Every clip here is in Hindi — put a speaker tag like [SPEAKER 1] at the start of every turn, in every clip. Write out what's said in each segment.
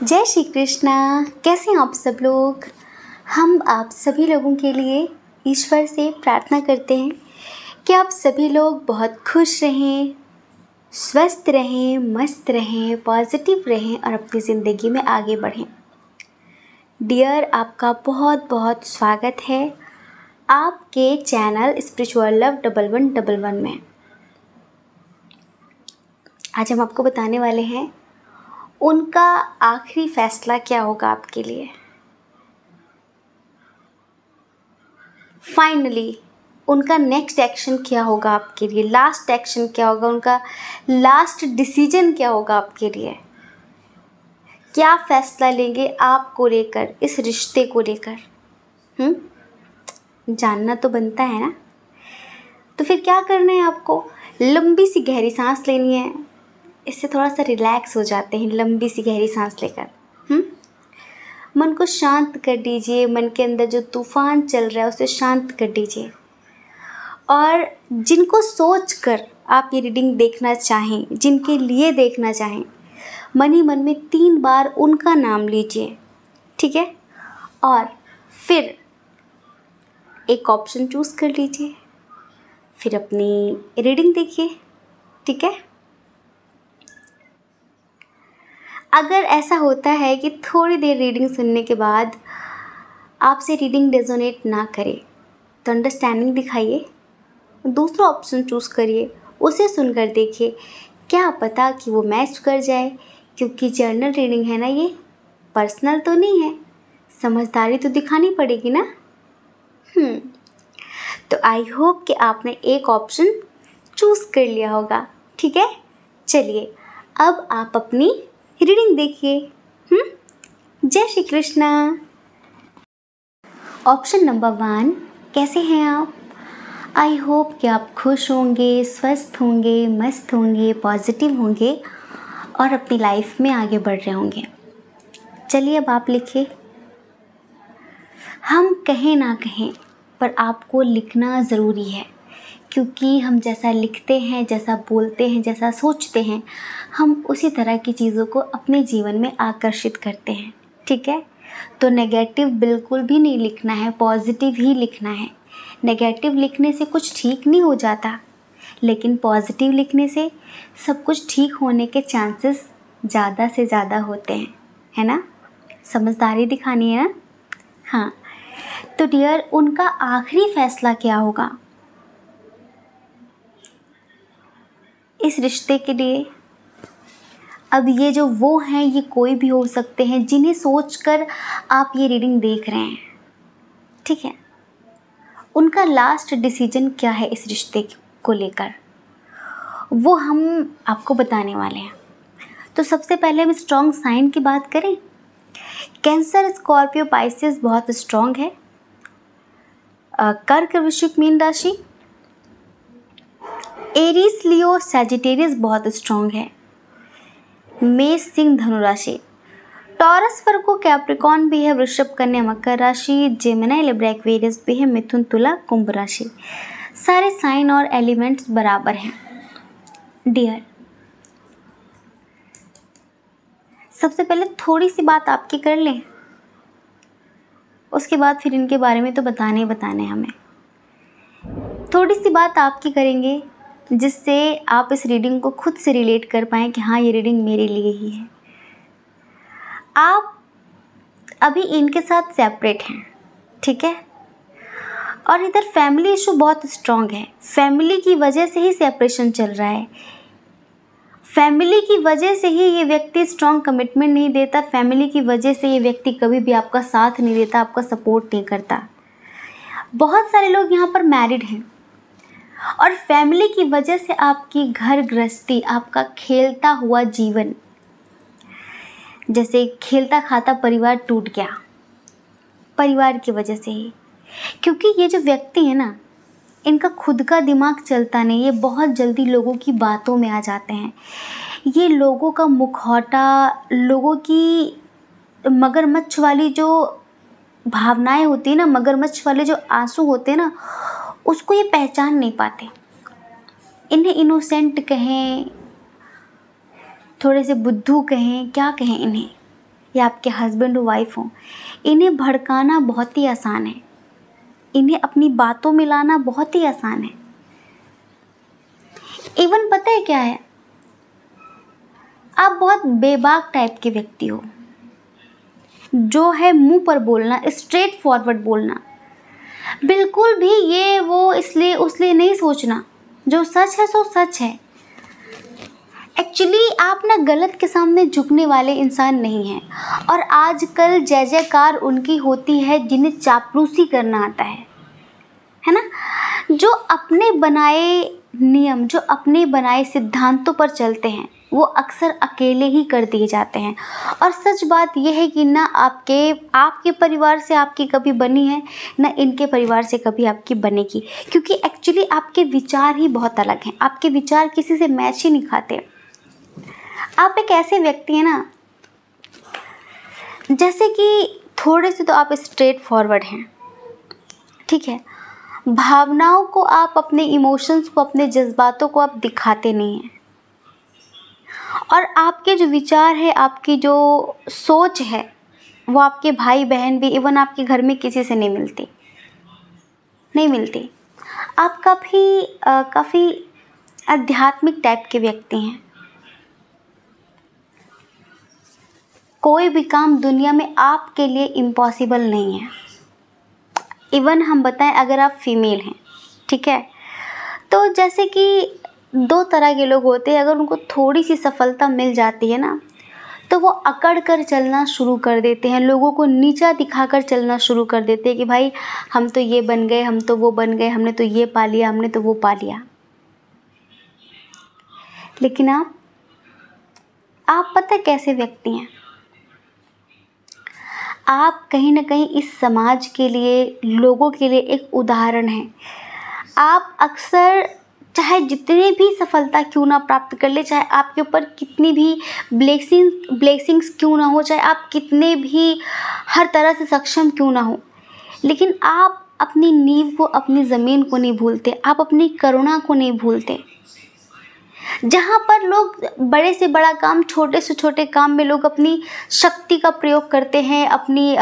[SPEAKER 1] जय श्री कृष्णा। कैसे हैं आप सब लोग। हम आप सभी लोगों के लिए ईश्वर से प्रार्थना करते हैं कि आप सभी लोग बहुत खुश रहें, स्वस्थ रहें, मस्त रहें, पॉजिटिव रहें और अपनी ज़िंदगी में आगे बढ़ें। डियर, आपका बहुत बहुत स्वागत है आपके चैनल स्पिरिचुअल लव 1111 में। आज हम आपको बताने वाले हैं उनका आखिरी फैसला क्या होगा आपके लिए। फाइनली उनका नेक्स्ट एक्शन क्या होगा आपके लिए, लास्ट एक्शन क्या होगा, उनका लास्ट डिसीजन क्या होगा आपके लिए। क्या फैसला लेंगे आपको लेकर, इस रिश्ते को लेकर। जानना तो बनता है ना। तो फिर क्या करना है आपको, लंबी सी गहरी सांस लेनी है। इससे थोड़ा सा रिलैक्स हो जाते हैं लंबी सी गहरी सांस लेकर। मन को शांत कर दीजिए। मन के अंदर जो तूफान चल रहा है उसे शांत कर दीजिए। और जिनको सोच कर आप ये रीडिंग देखना चाहें, जिनके लिए देखना चाहें, मन ही मन में 3 बार उनका नाम लीजिए, ठीक है। और फिर एक ऑप्शन चूज़ कर लीजिए, फिर अपनी रीडिंग देखिए, ठीक है। अगर ऐसा होता है कि थोड़ी देर रीडिंग सुनने के बाद आपसे रीडिंग रेजोनेट ना करे तो अंडरस्टैंडिंग दिखाइए, दूसरा ऑप्शन चूज़ करिए, उसे सुनकर देखिए, क्या पता कि वो मैच कर जाए। क्योंकि जर्नल रीडिंग है ना, ये पर्सनल तो नहीं है, समझदारी तो दिखानी पड़ेगी ना। तो आई होप कि आपने एक ऑप्शन चूज़ कर लिया होगा, ठीक है। चलिए अब आप अपनी रीडिंग देखिए। जय श्री कृष्णा। ऑप्शन नंबर 1, कैसे हैं आप। आई होप कि आप खुश होंगे, स्वस्थ होंगे, मस्त होंगे, पॉजिटिव होंगे और अपनी लाइफ में आगे बढ़ रहे होंगे। चलिए अब आप लिखिए। हम कहें ना कहें पर आपको लिखना ज़रूरी है, क्योंकि हम जैसा लिखते हैं, जैसा बोलते हैं, जैसा सोचते हैं, हम उसी तरह की चीज़ों को अपने जीवन में आकर्षित करते हैं, ठीक है। तो नेगेटिव बिल्कुल भी नहीं लिखना है, पॉजिटिव ही लिखना है। नेगेटिव लिखने से कुछ ठीक नहीं हो जाता, लेकिन पॉजिटिव लिखने से सब कुछ ठीक होने के चांसेस ज़्यादा से ज़्यादा होते हैं, है ना। समझदारी दिखानी है ना। हाँ, तो डियर, उनका आखिरी फैसला क्या होगा इस रिश्ते के लिए। अब ये जो वो हैं, ये कोई भी हो सकते हैं जिन्हें सोचकर आप ये रीडिंग देख रहे हैं, ठीक है। उनका लास्ट डिसीजन क्या है इस रिश्ते को लेकर, वो हम आपको बताने वाले हैं। तो सबसे पहले हम स्ट्रॉन्ग साइन की बात करें। कैंसर, स्कॉर्पियो, पाइसेस बहुत स्ट्रॉन्ग है। कर्क, वृश्चिक, मीन राशि। एरीज, लियो, सैजिटेरियस बहुत स्ट्रॉन्ग है। मेष, सिंह, धनु राशि। टॉरस, वर्गो, कैप्रिकॉर्न भी है। वृषभ, कन्या, मकर राशि। जेमिनी, लिब्रा, एक्वेरियस भी है। मिथुन, तुला, कुंभ राशि। सारे साइन और एलिमेंट्स बराबर हैं डियर। सबसे पहले थोड़ी सी बात आपकी कर लें, उसके बाद फिर इनके बारे में तो बताने ही बताने हमें। थोड़ी सी बात आपकी करेंगे जिससे आप इस रीडिंग को खुद से रिलेट कर पाएँ कि हाँ, ये रीडिंग मेरे लिए ही है। आप अभी इनके साथ सेपरेट हैं, ठीक है। और इधर फैमिली इशू बहुत स्ट्रॉन्ग है। फैमिली की वजह से ही सेपरेशन चल रहा है। फैमिली की वजह से ही ये व्यक्ति स्ट्रॉन्ग कमिटमेंट नहीं देता। फैमिली की वजह से ये व्यक्ति कभी भी आपका साथ नहीं देता, आपका सपोर्ट नहीं करता। बहुत सारे लोग यहाँ पर मैरिड हैं और फैमिली की वजह से आपकी घर गृहस्थी, आपका खेलता हुआ जीवन, जैसे खेलता खाता परिवार टूट गया, परिवार की वजह से ही। क्योंकि ये जो व्यक्ति है ना, इनका खुद का दिमाग चलता नहीं, ये बहुत जल्दी लोगों की बातों में आ जाते हैं। ये लोगों का मुखौटा, लोगों की मगरमच्छ वाली जो भावनाएं होती है ना, मगरमच्छ वाले जो आंसू होते हैं ना, उसको ये पहचान नहीं पाते। इन्हें इनोसेंट कहें, थोड़े से बुद्धू कहें, क्या कहें इन्हें, या आपके हस्बैंड हो, वाइफ हो, इन्हें भड़काना बहुत ही आसान है, इन्हें अपनी बातों में लाना बहुत ही आसान है। इवन पता है क्या है, आप बहुत बेबाक टाइप के व्यक्ति हो, जो है मुंह पर बोलना, स्ट्रेट फॉरवर्ड बोलना, बिल्कुल भी ये वो इसलिए उसलिए नहीं सोचना, जो सच है सो सच है। एक्चुअली आप ना गलत के सामने झुकने वाले इंसान नहीं हैं, और आजकल जय जयकार उनकी होती है जिन्हें चापलूसी करना आता है ना, जो अपने बनाए नियम, जो अपने बनाए सिद्धांतों पर चलते हैं, वो अक्सर अकेले ही कर दिए जाते हैं। और सच बात यह है कि ना आपके परिवार से आपकी कभी बनी है, ना इनके परिवार से कभी आपकी बनेगी, क्योंकि एक्चुअली आपके विचार ही बहुत अलग हैं, आपके विचार किसी से मैच ही नहीं खाते। आप एक ऐसे व्यक्ति हैं ना, जैसे कि थोड़े से तो आप स्ट्रेट फॉरवर्ड हैं, ठीक है, भावनाओं को आप, अपने इमोशंस को, अपने जज्बातों को आप दिखाते नहीं हैं, और आपके जो विचार है, आपकी जो सोच है, वो आपके भाई बहन भी, इवन आपके घर में किसी से नहीं मिलती। आप काफ़ी आध्यात्मिक टाइप के व्यक्ति हैं। कोई भी काम दुनिया में आपके लिए इम्पॉसिबल नहीं है। इवन हम बताएं, अगर आप फीमेल हैं, ठीक है, तो जैसे कि 2 तरह के लोग होते हैं, अगर उनको थोड़ी सी सफलता मिल जाती है ना, तो वो अकड़ कर चलना शुरू कर देते हैं, लोगों को नीचा दिखाकर चलना शुरू कर देते हैं कि भाई हम तो ये बन गए, हम तो वो बन गए, हमने तो ये पा लिया, हमने तो वो पा लिया। लेकिन आप पता है कैसे व्यक्ति हैं? आप कहीं ना कहीं इस समाज के लिए, लोगों के लिए एक उदाहरण हैं। आप अक्सर, चाहे जितनी भी सफलता क्यों ना प्राप्त कर ले, चाहे आपके ऊपर कितनी भी ब्लेसिंग्स क्यों ना हो, चाहे आप कितने भी हर तरह से सक्षम क्यों ना हो, लेकिन आप अपनी नींव को, अपनी ज़मीन को नहीं भूलते, आप अपनी करुणा को नहीं भूलते। जहाँ पर लोग बड़े से बड़ा काम, छोटे से छोटे काम में लोग अपनी शक्ति का प्रयोग करते हैं, अपनी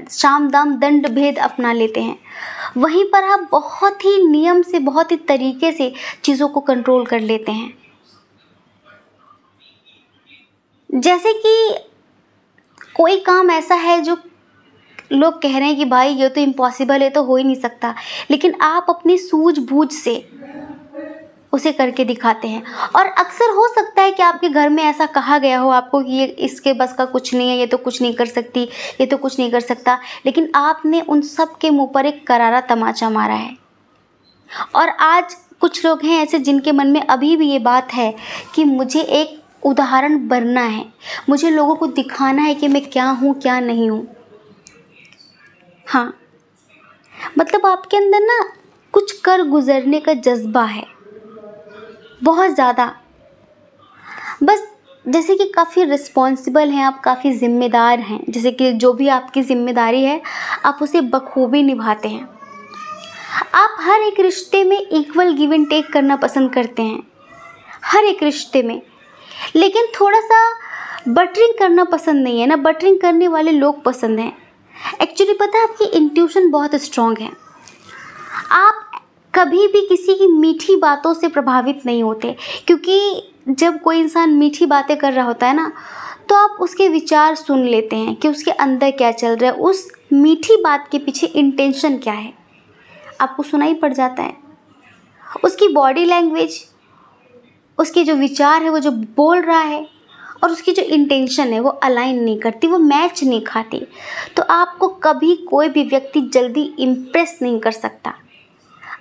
[SPEAKER 1] साम दाम दंड भेद अपना लेते हैं, वहीं पर आप बहुत ही नियम से, बहुत ही तरीके से चीज़ों को कंट्रोल कर लेते हैं। जैसे कि कोई काम ऐसा है जो लोग कह रहे हैं कि भाई ये तो इम्पॉसिबल है, तो हो ही नहीं सकता, लेकिन आप अपनी सूझबूझ से उसे करके दिखाते हैं। और अक्सर हो सकता है कि आपके घर में ऐसा कहा गया हो आपको कि ये इसके बस का कुछ नहीं है, ये तो कुछ नहीं कर सकती, ये तो कुछ नहीं कर सकता, लेकिन आपने उन सब के मुंह पर एक करारा तमाचा मारा है। और आज कुछ लोग हैं ऐसे जिनके मन में अभी भी ये बात है कि मुझे एक उदाहरण बनना है, मुझे लोगों को दिखाना है कि मैं क्या हूँ, क्या नहीं हूँ। हाँ, मतलब आपके अंदर ना कुछ कर गुजरने का जज्बा है, बहुत ज़्यादा। बस जैसे कि काफ़ी रिस्पॉन्सिबल हैं आप, काफ़ी ज़िम्मेदार हैं, जैसे कि जो भी आपकी ज़िम्मेदारी है आप उसे बखूबी निभाते हैं। आप हर एक रिश्ते में इक्वल गिव एंड टेक करना पसंद करते हैं, हर एक रिश्ते में, लेकिन थोड़ा सा बटरिंग करना पसंद नहीं है ना, बटरिंग करने वाले लोग पसंद हैं। एक्चुअली पता है, आपकी इंट्यूशन बहुत स्ट्रॉन्ग है, आप कभी भी किसी की मीठी बातों से प्रभावित नहीं होते, क्योंकि जब कोई इंसान मीठी बातें कर रहा होता है ना, तो आप उसके विचार सुन लेते हैं कि उसके अंदर क्या चल रहा है, उस मीठी बात के पीछे इंटेंशन क्या है, आपको सुनाई पड़ जाता है। उसकी बॉडी लैंग्वेज, उसके जो विचार है, वो जो बोल रहा है, और उसकी जो इंटेंशन है वो अलाइन नहीं करती, वो मैच नहीं खाती। तो आपको कभी कोई भी व्यक्ति जल्दी इम्प्रेस नहीं कर सकता।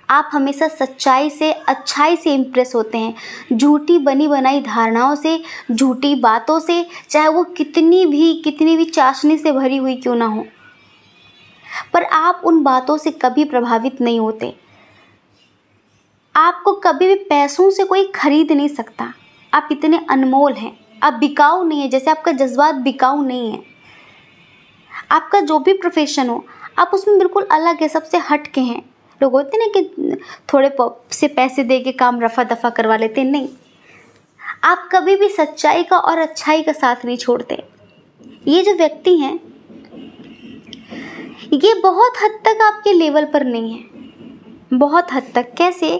[SPEAKER 1] आप हमेशा सच्चाई से, अच्छाई से इम्प्रेस होते हैं, झूठी बनी बनाई धारणाओं से, झूठी बातों से, चाहे वो कितनी भी चाशनी से भरी हुई क्यों ना हो, पर आप उन बातों से कभी प्रभावित नहीं होते। आपको कभी भी पैसों से कोई खरीद नहीं सकता, आप इतने अनमोल हैं, आप बिकाऊ नहीं है, जैसे आपका जज्बात बिकाऊ नहीं है। आपका जो भी प्रोफेशन हो, आप उसमें बिल्कुल अलग है, सबसे हट के हैं। लोग होते हैं ना कि थोड़े से पैसे दे के काम रफा दफा करवा लेते हैं, नहीं, आप कभी भी सच्चाई का और अच्छाई का साथ नहीं छोड़ते। ये जो व्यक्ति हैं ये बहुत हद तक आपके लेवल पर नहीं है, बहुत हद तक। कैसे?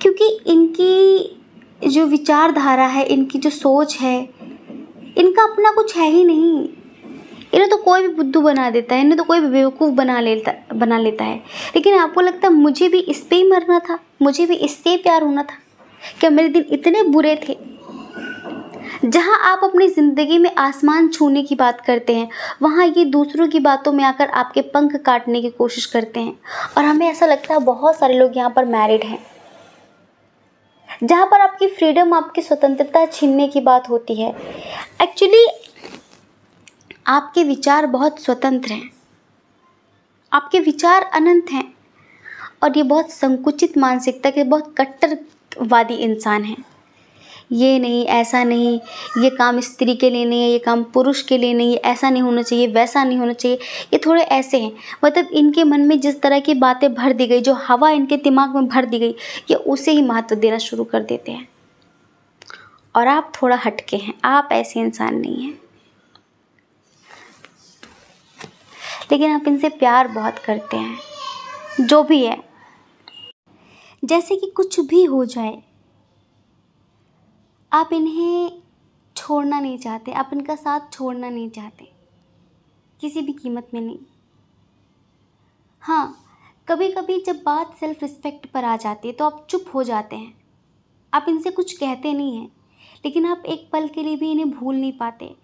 [SPEAKER 1] क्योंकि इनकी जो विचारधारा है, इनकी जो सोच है, इनका अपना कुछ है ही नहीं। इन्हें तो कोई भी बुद्धू बना देता है, इन्हें तो कोई भी बेवकूफ़ बना लेता है। लेकिन आपको लगता है मुझे भी इस पे ही मरना था, मुझे भी इससे प्यार होना था? क्या मेरे दिन इतने बुरे थे? जहाँ आप अपनी ज़िंदगी में आसमान छूने की बात करते हैं, वहाँ ये दूसरों की बातों में आकर आपके पंख काटने की कोशिश करते हैं। और हमें ऐसा लगता है बहुत सारे लोग यहाँ पर मैरिड हैं, जहाँ पर आपकी फ्रीडम, आपकी स्वतंत्रता छीनने की बात होती है। एक्चुअली आपके विचार बहुत स्वतंत्र हैं, आपके विचार अनंत हैं, और ये बहुत संकुचित मानसिकता के बहुत कट्टरवादी इंसान हैं। ये नहीं, ऐसा नहीं, ये काम स्त्री के लिए नहीं है, ये काम पुरुष के लिए नहीं है, ऐसा नहीं होना चाहिए, वैसा नहीं होना चाहिए। ये थोड़े ऐसे हैं, मतलब इनके मन में जिस तरह की बातें भर दी गई, जो हवा इनके दिमाग में भर दी गई, ये उसे ही महत्व देना शुरू कर देते हैं। और आप थोड़ा हटके हैं, आप ऐसे इंसान नहीं हैं, लेकिन आप इनसे प्यार बहुत करते हैं। जो भी है, जैसे कि कुछ भी हो जाए, आप इन्हें छोड़ना नहीं चाहते, आप इनका साथ छोड़ना नहीं चाहते, किसी भी कीमत में नहीं। हाँ, कभी कभी जब बात सेल्फ रिस्पेक्ट पर आ जाती है तो आप चुप हो जाते हैं, आप इनसे कुछ कहते नहीं हैं, लेकिन आप एक पल के लिए भी इन्हें भूल नहीं पाते।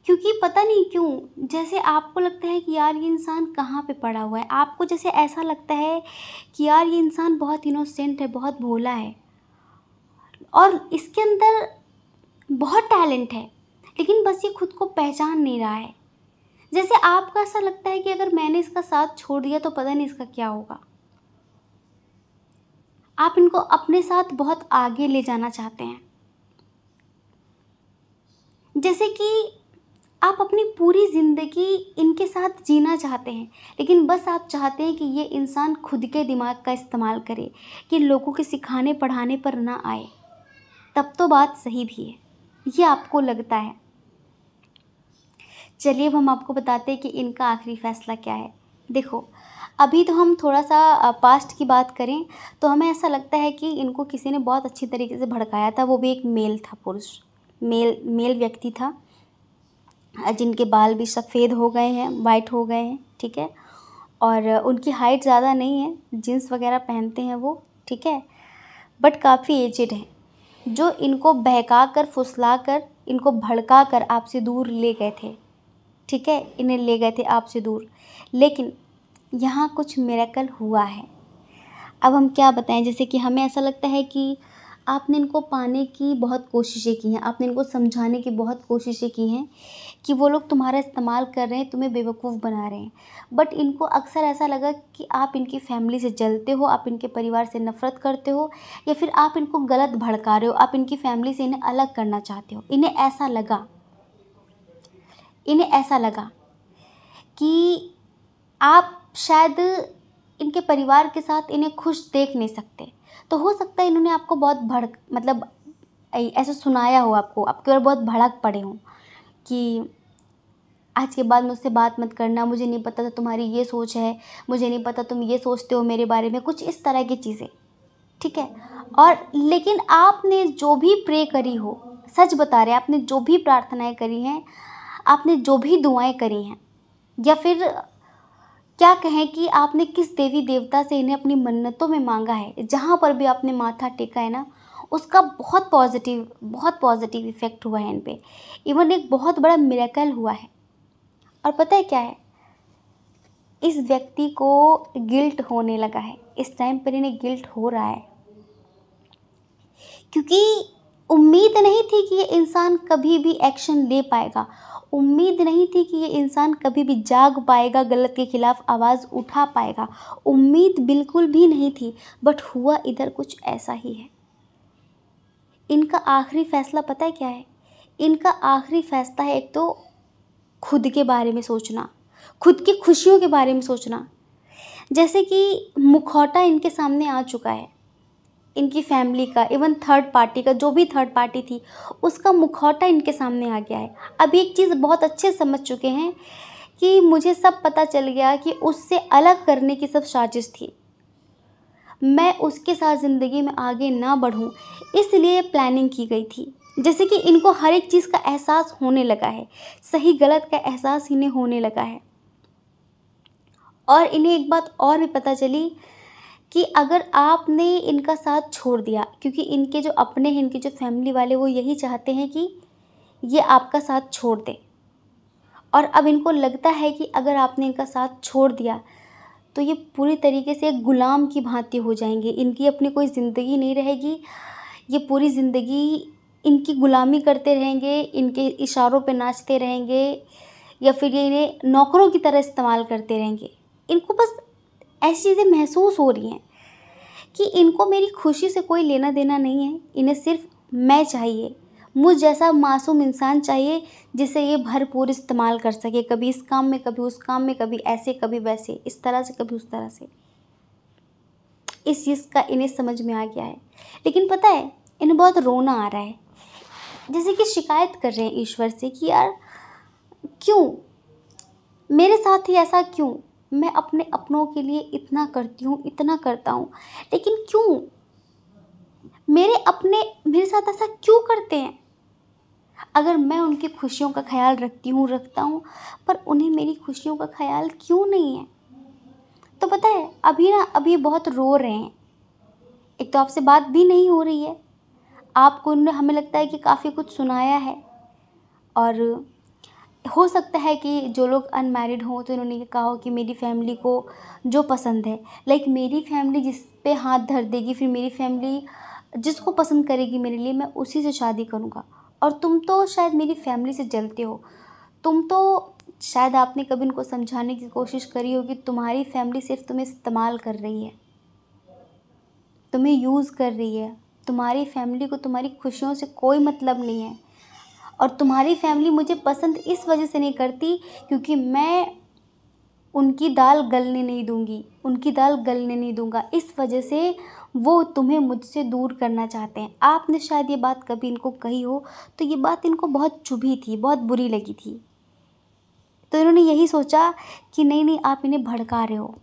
[SPEAKER 1] क्योंकि पता नहीं क्यों, जैसे आपको लगता है कि यार ये इंसान कहाँ पे पड़ा हुआ है, आपको जैसे ऐसा लगता है कि यार ये इंसान बहुत इनोसेंट है, बहुत भोला है, और इसके अंदर बहुत टैलेंट है, लेकिन बस ये खुद को पहचान नहीं रहा है। जैसे आपको ऐसा लगता है कि अगर मैंने इसका साथ छोड़ दिया तो पता नहीं इसका क्या होगा। आप इनको अपने साथ बहुत आगे ले जाना चाहते हैं, जैसे कि आप अपनी पूरी ज़िंदगी इनके साथ जीना चाहते हैं, लेकिन बस आप चाहते हैं कि ये इंसान खुद के दिमाग का इस्तेमाल करे, कि लोगों के सिखाने पढ़ाने पर ना आए, तब तो बात सही भी है, ये आपको लगता है। चलिए अब हम आपको बताते हैं कि इनका आखिरी फ़ैसला क्या है। देखो, अभी तो हम थोड़ा सा पास्ट की बात करें तो हमें ऐसा लगता है कि इनको किसी ने बहुत अच्छी तरीके से भड़काया था, वो भी एक मेल था, पुरुष, मेल व्यक्ति था, जिनके बाल भी सफ़ेद हो गए हैं, वाइट हो गए हैं, ठीक है, और उनकी हाइट ज़्यादा नहीं है, जीन्स वगैरह पहनते हैं वो, ठीक है, बट काफ़ी एजेड हैं, जो इनको बहका कर, फुसला कर, इनको भड़का कर आपसे दूर ले गए थे, ठीक है, इन्हें ले गए थे आपसे दूर। लेकिन यहाँ कुछ मिरेकल हुआ है। अब हम क्या बताएं, जैसे कि हमें ऐसा लगता है कि आपने इनको पाने की बहुत कोशिशें की हैं, आपने इनको समझाने की बहुत कोशिशें की हैं कि वो लोग तुम्हारा इस्तेमाल कर रहे हैं, तुम्हें बेवकूफ़ बना रहे हैं, बट इनको अक्सर ऐसा लगा कि आप इनकी फैमिली से जलते हो, आप इनके परिवार से नफ़रत करते हो, या फिर आप इनको गलत भड़का रहे हो, आप इनकी फैमिली से इन्हें अलग करना चाहते हो। इन्हें ऐसा लगा कि आप शायद इनके परिवार के साथ इन्हें खुश देख नहीं सकते, तो हो सकता है इन्होंने आपको बहुत मतलब ऐसा सुनाया हो, आपके ऊपर बहुत भड़क पड़े हों कि आज के बाद मुझसे बात मत करना, मुझे नहीं पता था तुम्हारी ये सोच है, मुझे नहीं पता तुम ये सोचते हो मेरे बारे में, कुछ इस तरह की चीज़ें, ठीक है। और लेकिन आपने जो भी प्रे करी हो, सच बता रहे, आपने जो भी प्रार्थनाएं करी हैं, आपने जो भी दुआएं करी हैं, या फिर क्या कहें कि आपने किस देवी देवता से इन्हें अपनी मन्नतों में मांगा है, जहाँ पर भी आपने माथा टेका है ना, उसका बहुत पॉजिटिव इफ़ेक्ट हुआ है इन पे। इवन एक बहुत बड़ा मिरेकल हुआ है। और पता है क्या है, इस व्यक्ति को गिल्ट होने लगा है, इस टाइम पर इन्हें गिल्ट हो रहा है, क्योंकि उम्मीद नहीं थी कि ये इंसान कभी भी एक्शन ले पाएगा, उम्मीद नहीं थी कि ये इंसान कभी भी जाग पाएगा, गलत के खिलाफ आवाज़ उठा पाएगा, उम्मीद बिल्कुल भी नहीं थी, बट हुआ इधर कुछ ऐसा ही है। इनका आखिरी फ़ैसला पता है क्या है? इनका आखिरी फ़ैसला है एक तो खुद के बारे में सोचना, खुद की खुशियों के बारे में सोचना। जैसे कि मुखौटा इनके सामने आ चुका है, इनकी फैमिली का, इवन थर्ड पार्टी का, जो भी थर्ड पार्टी थी उसका मुखौटा इनके सामने आ गया है। अब एक चीज़ बहुत अच्छे से समझ चुके हैं कि मुझे सब पता चल गया कि उससे अलग करने की सब साजिश थी, मैं उसके साथ ज़िंदगी में आगे ना बढ़ूं, इसलिए प्लानिंग की गई थी। जैसे कि इनको हर एक चीज़ का एहसास होने लगा है, सही गलत का एहसास इन्हें होने लगा है। और इन्हें एक बात और भी पता चली कि अगर आपने इनका साथ छोड़ दिया, क्योंकि इनके जो अपने हैं, इनके जो फैमिली वाले, वो यही चाहते हैं कि ये आपका साथ छोड़ दें। और अब इनको लगता है कि अगर आपने इनका साथ छोड़ दिया तो ये पूरी तरीके से एक गुलाम की भांति हो जाएंगे, इनकी अपनी कोई ज़िंदगी नहीं रहेगी, ये पूरी ज़िंदगी इनकी गुलामी करते रहेंगे, इनके इशारों पे नाचते रहेंगे, या फिर ये इन्हें नौकरों की तरह इस्तेमाल करते रहेंगे। इनको बस ऐसी चीज़ें महसूस हो रही हैं कि इनको मेरी खुशी से कोई लेना देना नहीं है, इन्हें सिर्फ मैं चाहिए, मुझ जैसा मासूम इंसान चाहिए जिसे ये भरपूर इस्तेमाल कर सके, कभी इस काम में, कभी उस काम में, कभी ऐसे कभी वैसे, इस तरह से कभी उस तरह से। इस चीज़ का इन्हें समझ में आ गया है। लेकिन पता है, इन्हें बहुत रोना आ रहा है, जैसे कि शिकायत कर रहे हैं ईश्वर से कि यार क्यों मेरे साथ ही ऐसा, क्यों मैं अपने अपनों के लिए इतना करती हूँ, इतना करता हूँ, लेकिन क्यों मेरे अपने मेरे साथ ऐसा क्यों करते हैं। अगर मैं उनकी खुशियों का ख्याल रखता हूँ, पर उन्हें मेरी खुशियों का ख्याल क्यों नहीं है। तो पता है, अभी बहुत रो रहे हैं। एक तो आपसे बात भी नहीं हो रही है, आपको उन्होंने, हमें लगता है कि काफ़ी कुछ सुनाया है, और हो सकता है कि जो लोग अनमैरिड हों तो इन्होंने ये कहा हो कि मेरी फैमिली को जो पसंद है, लाइक मेरी फैमिली जिस पे हाथ धर देगी, फिर मेरी फैमिली जिसको पसंद करेगी मेरे लिए, मैं उसी से शादी करूँगा। और तुम तो शायद मेरी फैमिली से जलते हो, तुम तो शायद आपने कभी उनको समझाने की कोशिश करी हो कि तुम्हारी फैमिली सिर्फ तुम्हें इस्तेमाल कर रही है, तुम्हें यूज़ कर रही है, तुम्हारी फैमिली को तुम्हारी खुशियों से कोई मतलब नहीं है। और तुम्हारी फैमिली मुझे पसंद इस वजह से नहीं करती क्योंकि मैं उनकी दाल गलने नहीं दूंगी, उनकी दाल गलने नहीं दूंगा, इस वजह से वो तुम्हें मुझसे दूर करना चाहते हैं। आपने शायद ये बात कभी इनको कही हो, तो ये बात इनको बहुत चुभी थी, बहुत बुरी लगी थी। तो इन्होंने यही सोचा कि नहीं नहीं, आप इन्हें भड़का रहे हो।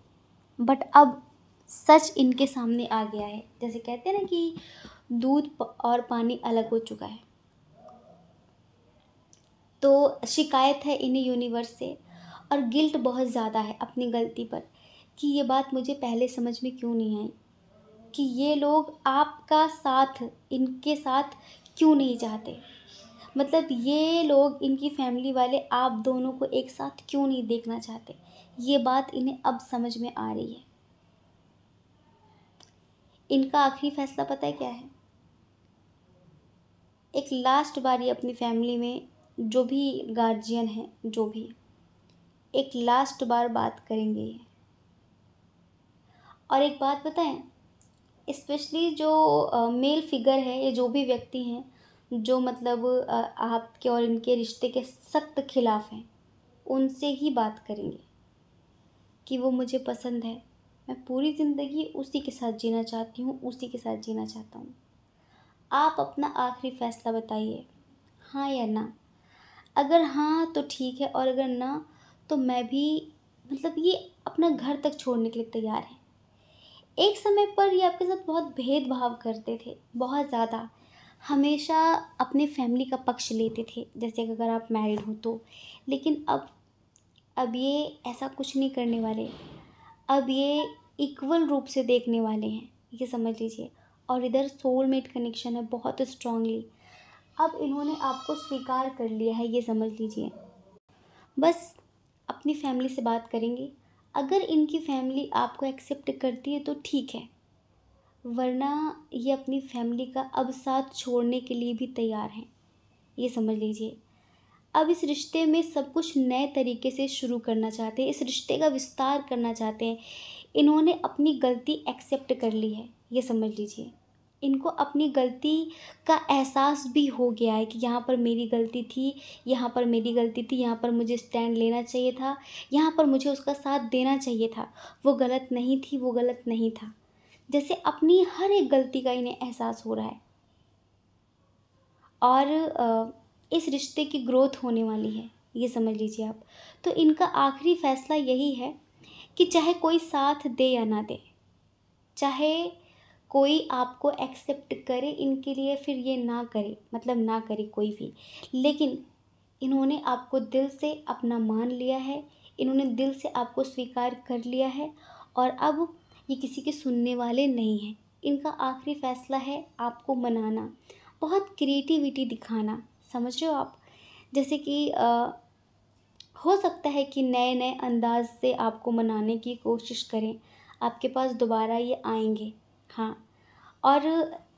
[SPEAKER 1] बट अब सच इनके सामने आ गया है। जैसे कहते हैं ना कि और पानी अलग हो चुका है। तो शिकायत है इन्हें यूनिवर्स से, और गिल्ट बहुत ज़्यादा है अपनी गलती पर कि ये बात मुझे पहले समझ में क्यों नहीं आई, कि ये लोग आपका साथ, इनके साथ क्यों नहीं चाहते। मतलब ये लोग, इनकी फैमिली वाले आप दोनों को एक साथ क्यों नहीं देखना चाहते। ये बात इन्हें अब समझ में आ रही है। इनका आखिरी फैसला पता है क्या है। एक लास्ट बार ये अपनी फैमिली में जो भी गार्जियन है, जो भी, एक लास्ट बार बात करेंगे ये। और एक बात बताएं, स्पेशली जो मेल फिगर है, ये जो भी व्यक्ति हैं जो मतलब आपके और इनके रिश्ते के सख्त खिलाफ हैं, उनसे ही बात करेंगे कि वो मुझे पसंद है, मैं पूरी ज़िंदगी उसी के साथ जीना चाहती हूँ, उसी के साथ जीना चाहता हूँ। आप अपना आखिरी फैसला बताइए, हाँ या ना। अगर हाँ तो ठीक है, और अगर ना तो मैं भी, मतलब ये अपना घर तक छोड़ने के लिए तैयार है। एक समय पर ये आपके साथ बहुत भेदभाव करते थे, बहुत ज़्यादा, हमेशा अपने फैमिली का पक्ष लेते थे, जैसे कि अगर आप मैरिड हो तो। लेकिन अब ये ऐसा कुछ नहीं करने वाले। अब ये इक्वल रूप से देखने वाले हैं, ये समझ लीजिए। और इधर सोलमेट कनेक्शन है बहुत स्ट्रांगली। अब इन्होंने आपको स्वीकार कर लिया है, ये समझ लीजिए। बस अपनी फैमिली से बात करेंगे, अगर इनकी फैमिली आपको एक्सेप्ट करती है तो ठीक है, वरना ये अपनी फैमिली का अब साथ छोड़ने के लिए भी तैयार हैं, ये समझ लीजिए। अब इस रिश्ते में सब कुछ नए तरीके से शुरू करना चाहते हैं, इस रिश्ते का विस्तार करना चाहते हैं। इन्होंने अपनी गलती एक्सेप्ट कर ली है, ये समझ लीजिए। इनको अपनी गलती का एहसास भी हो गया है कि यहाँ पर मेरी गलती थी, यहाँ पर मेरी गलती थी, यहाँ पर मुझे स्टैंड लेना चाहिए था, यहाँ पर मुझे उसका साथ देना चाहिए था। वो गलत नहीं थी, वो गलत नहीं था। जैसे अपनी हर एक गलती का इन्हें एहसास हो रहा है, और इस रिश्ते की ग्रोथ होने वाली है, ये समझ लीजिए आप। तो इनका आखिरी फैसला यही है कि चाहे कोई साथ दे या ना दे, चाहे कोई आपको एक्सेप्ट करे इनके लिए, फिर ये ना करे, मतलब ना करे कोई भी, लेकिन इन्होंने आपको दिल से अपना मान लिया है, इन्होंने दिल से आपको स्वीकार कर लिया है, और अब ये किसी के सुनने वाले नहीं हैं। इनका आखिरी फैसला है आपको मनाना, बहुत क्रिएटिविटी दिखाना, समझ रहे हो आप? जैसे कि हो सकता है कि नए नए अंदाज से आपको मनाने की कोशिश करें, आपके पास दोबारा ये आएंगे। हाँ, और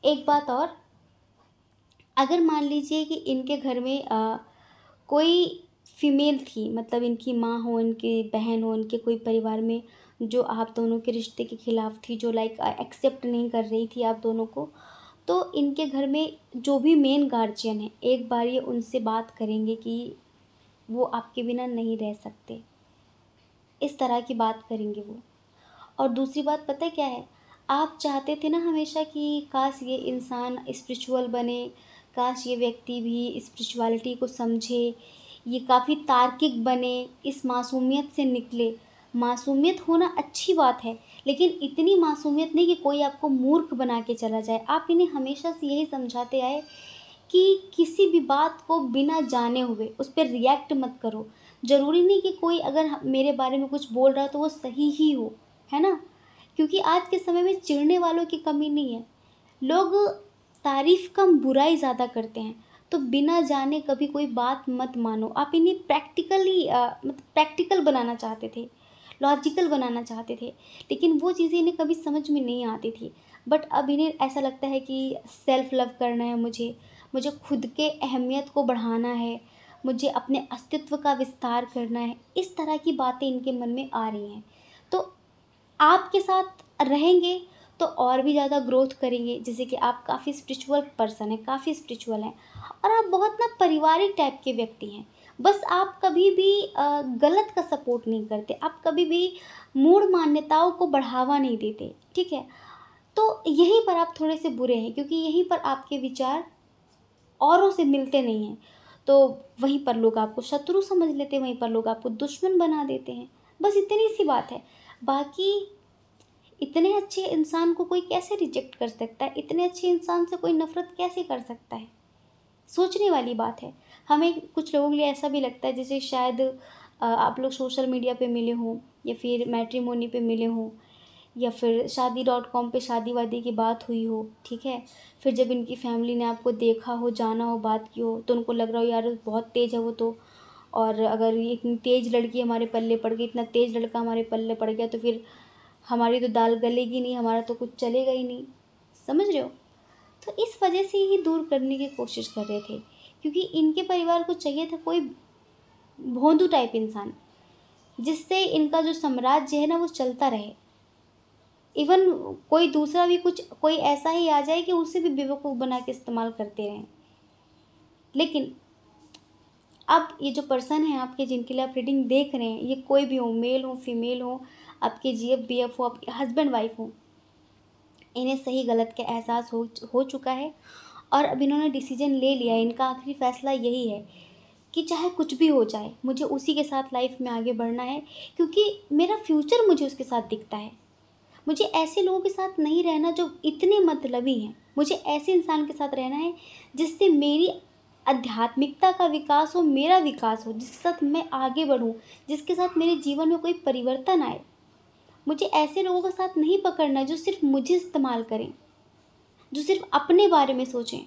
[SPEAKER 1] एक बात और, अगर मान लीजिए कि इनके घर में कोई फीमेल थी, मतलब इनकी माँ हो, इनकी बहन हो, इनके कोई परिवार में जो आप दोनों के रिश्ते के खिलाफ थी, जो लाइक एक्सेप्ट नहीं कर रही थी आप दोनों को, तो इनके घर में जो भी मेन गार्जियन है, एक बार ये उनसे बात करेंगे कि वो आपके बिना नहीं रह सकते, इस तरह की बात करेंगे वो। और दूसरी बात पता है क्या है, आप चाहते थे ना हमेशा कि काश ये इंसान स्पिरिचुअल बने, काश ये व्यक्ति भी स्पिरिचुअलिटी को समझे, ये काफ़ी तार्किक बने, इस मासूमियत से निकले। मासूमियत होना अच्छी बात है, लेकिन इतनी मासूमियत नहीं कि कोई आपको मूर्ख बना के चला जाए। आप इन्हें हमेशा से यही समझाते आए कि किसी भी बात को बिना जाने हुए उस पर रिएक्ट मत करो। ज़रूरी नहीं कि कोई अगर मेरे बारे में कुछ बोल रहा है तो वो सही ही हो, है ना? क्योंकि आज के समय में चिढ़ने वालों की कमी नहीं है। लोग तारीफ़ कम बुराई ज़्यादा करते हैं। तो बिना जाने कभी कोई बात मत मानो। आप इन्हें मतलब प्रैक्टिकल बनाना चाहते थे, लॉजिकल बनाना चाहते थे, लेकिन वो चीज़ें इन्हें कभी समझ में नहीं आती थी। बट अब इन्हें ऐसा लगता है कि सेल्फ लव करना है मुझे खुद के अहमियत को बढ़ाना है, मुझे अपने अस्तित्व का विस्तार करना है। इस तरह की बातें इनके मन में आ रही हैं। तो आपके साथ रहेंगे तो और भी ज़्यादा ग्रोथ करेंगे। जैसे कि आप काफ़ी स्पिरिचुअल पर्सन हैं, काफ़ी स्पिरिचुअल हैं, और आप बहुत ना पारिवारिक टाइप के व्यक्ति हैं। बस आप कभी भी गलत का सपोर्ट नहीं करते, आप कभी भी मूढ़ मान्यताओं को बढ़ावा नहीं देते, ठीक है? तो यहीं पर आप थोड़े से बुरे हैं, क्योंकि यहीं पर आपके विचार औरों से मिलते नहीं हैं। तो वहीं पर लोग आपको शत्रु समझ लेते हैं, वहीं पर लोग आपको दुश्मन बना देते हैं। बस इतनी सी बात है। बाकी इतने अच्छे इंसान को कोई कैसे रिजेक्ट कर सकता है? इतने अच्छे इंसान से कोई नफ़रत कैसे कर सकता है? सोचने वाली बात है। हमें कुछ लोगों के लिए ऐसा भी लगता है जैसे शायद आप लोग सोशल मीडिया पे मिले हों, या फिर मैट्रिमोनी पे मिले हों, या फिर शादी.com पे शादी-वादी की बात हुई हो, ठीक है? फिर जब इनकी फैमिली ने आपको देखा हो, जाना हो, बात की हो, तो उनको लग रहा हो यार बहुत तेज़ है वो तो, और अगर ये इतनी तेज़ लड़की हमारे पल्ले पड़ गई, इतना तेज़ लड़का हमारे पल्ले पड़ गया, तो फिर हमारी तो दाल गलेगी नहीं, हमारा तो कुछ चलेगा ही नहीं। समझ रहे हो? तो इस वजह से ही दूर करने की कोशिश कर रहे थे, क्योंकि इनके परिवार को चाहिए था कोई भोंदू टाइप इंसान, जिससे इनका जो साम्राज्य है ना वो चलता रहे। इवन कोई दूसरा भी कुछ कोई ऐसा ही आ जाए कि उसे भी बेवकूफ़ बना के इस्तेमाल करते रहें। लेकिन अब ये जो पर्सन है आपके, जिनके लिए आप रीडिंग देख रहे हैं, ये कोई भी हो, मेल हो, फीमेल हो, आपके जीएफ बीएफ हो, आपके हस्बैंड वाइफ हो, इन्हें सही गलत का एहसास हो चुका है, और अब इन्होंने डिसीजन ले लिया है। इनका आखिरी फैसला यही है कि चाहे कुछ भी हो जाए, मुझे उसी के साथ लाइफ में आगे बढ़ना है, क्योंकि मेरा फ्यूचर मुझे उसके साथ दिखता है। मुझे ऐसे लोगों के साथ नहीं रहना जो इतने मतलबी हैं। मुझे ऐसे इंसान के साथ रहना है जिससे मेरी आध्यात्मिकता का विकास हो, मेरा विकास हो, जिसके साथ मैं आगे बढ़ूँ, जिसके साथ मेरे जीवन में कोई परिवर्तन आए। मुझे ऐसे लोगों का साथ नहीं पकड़ना है जो सिर्फ मुझे इस्तेमाल करें, जो सिर्फ अपने बारे में सोचें।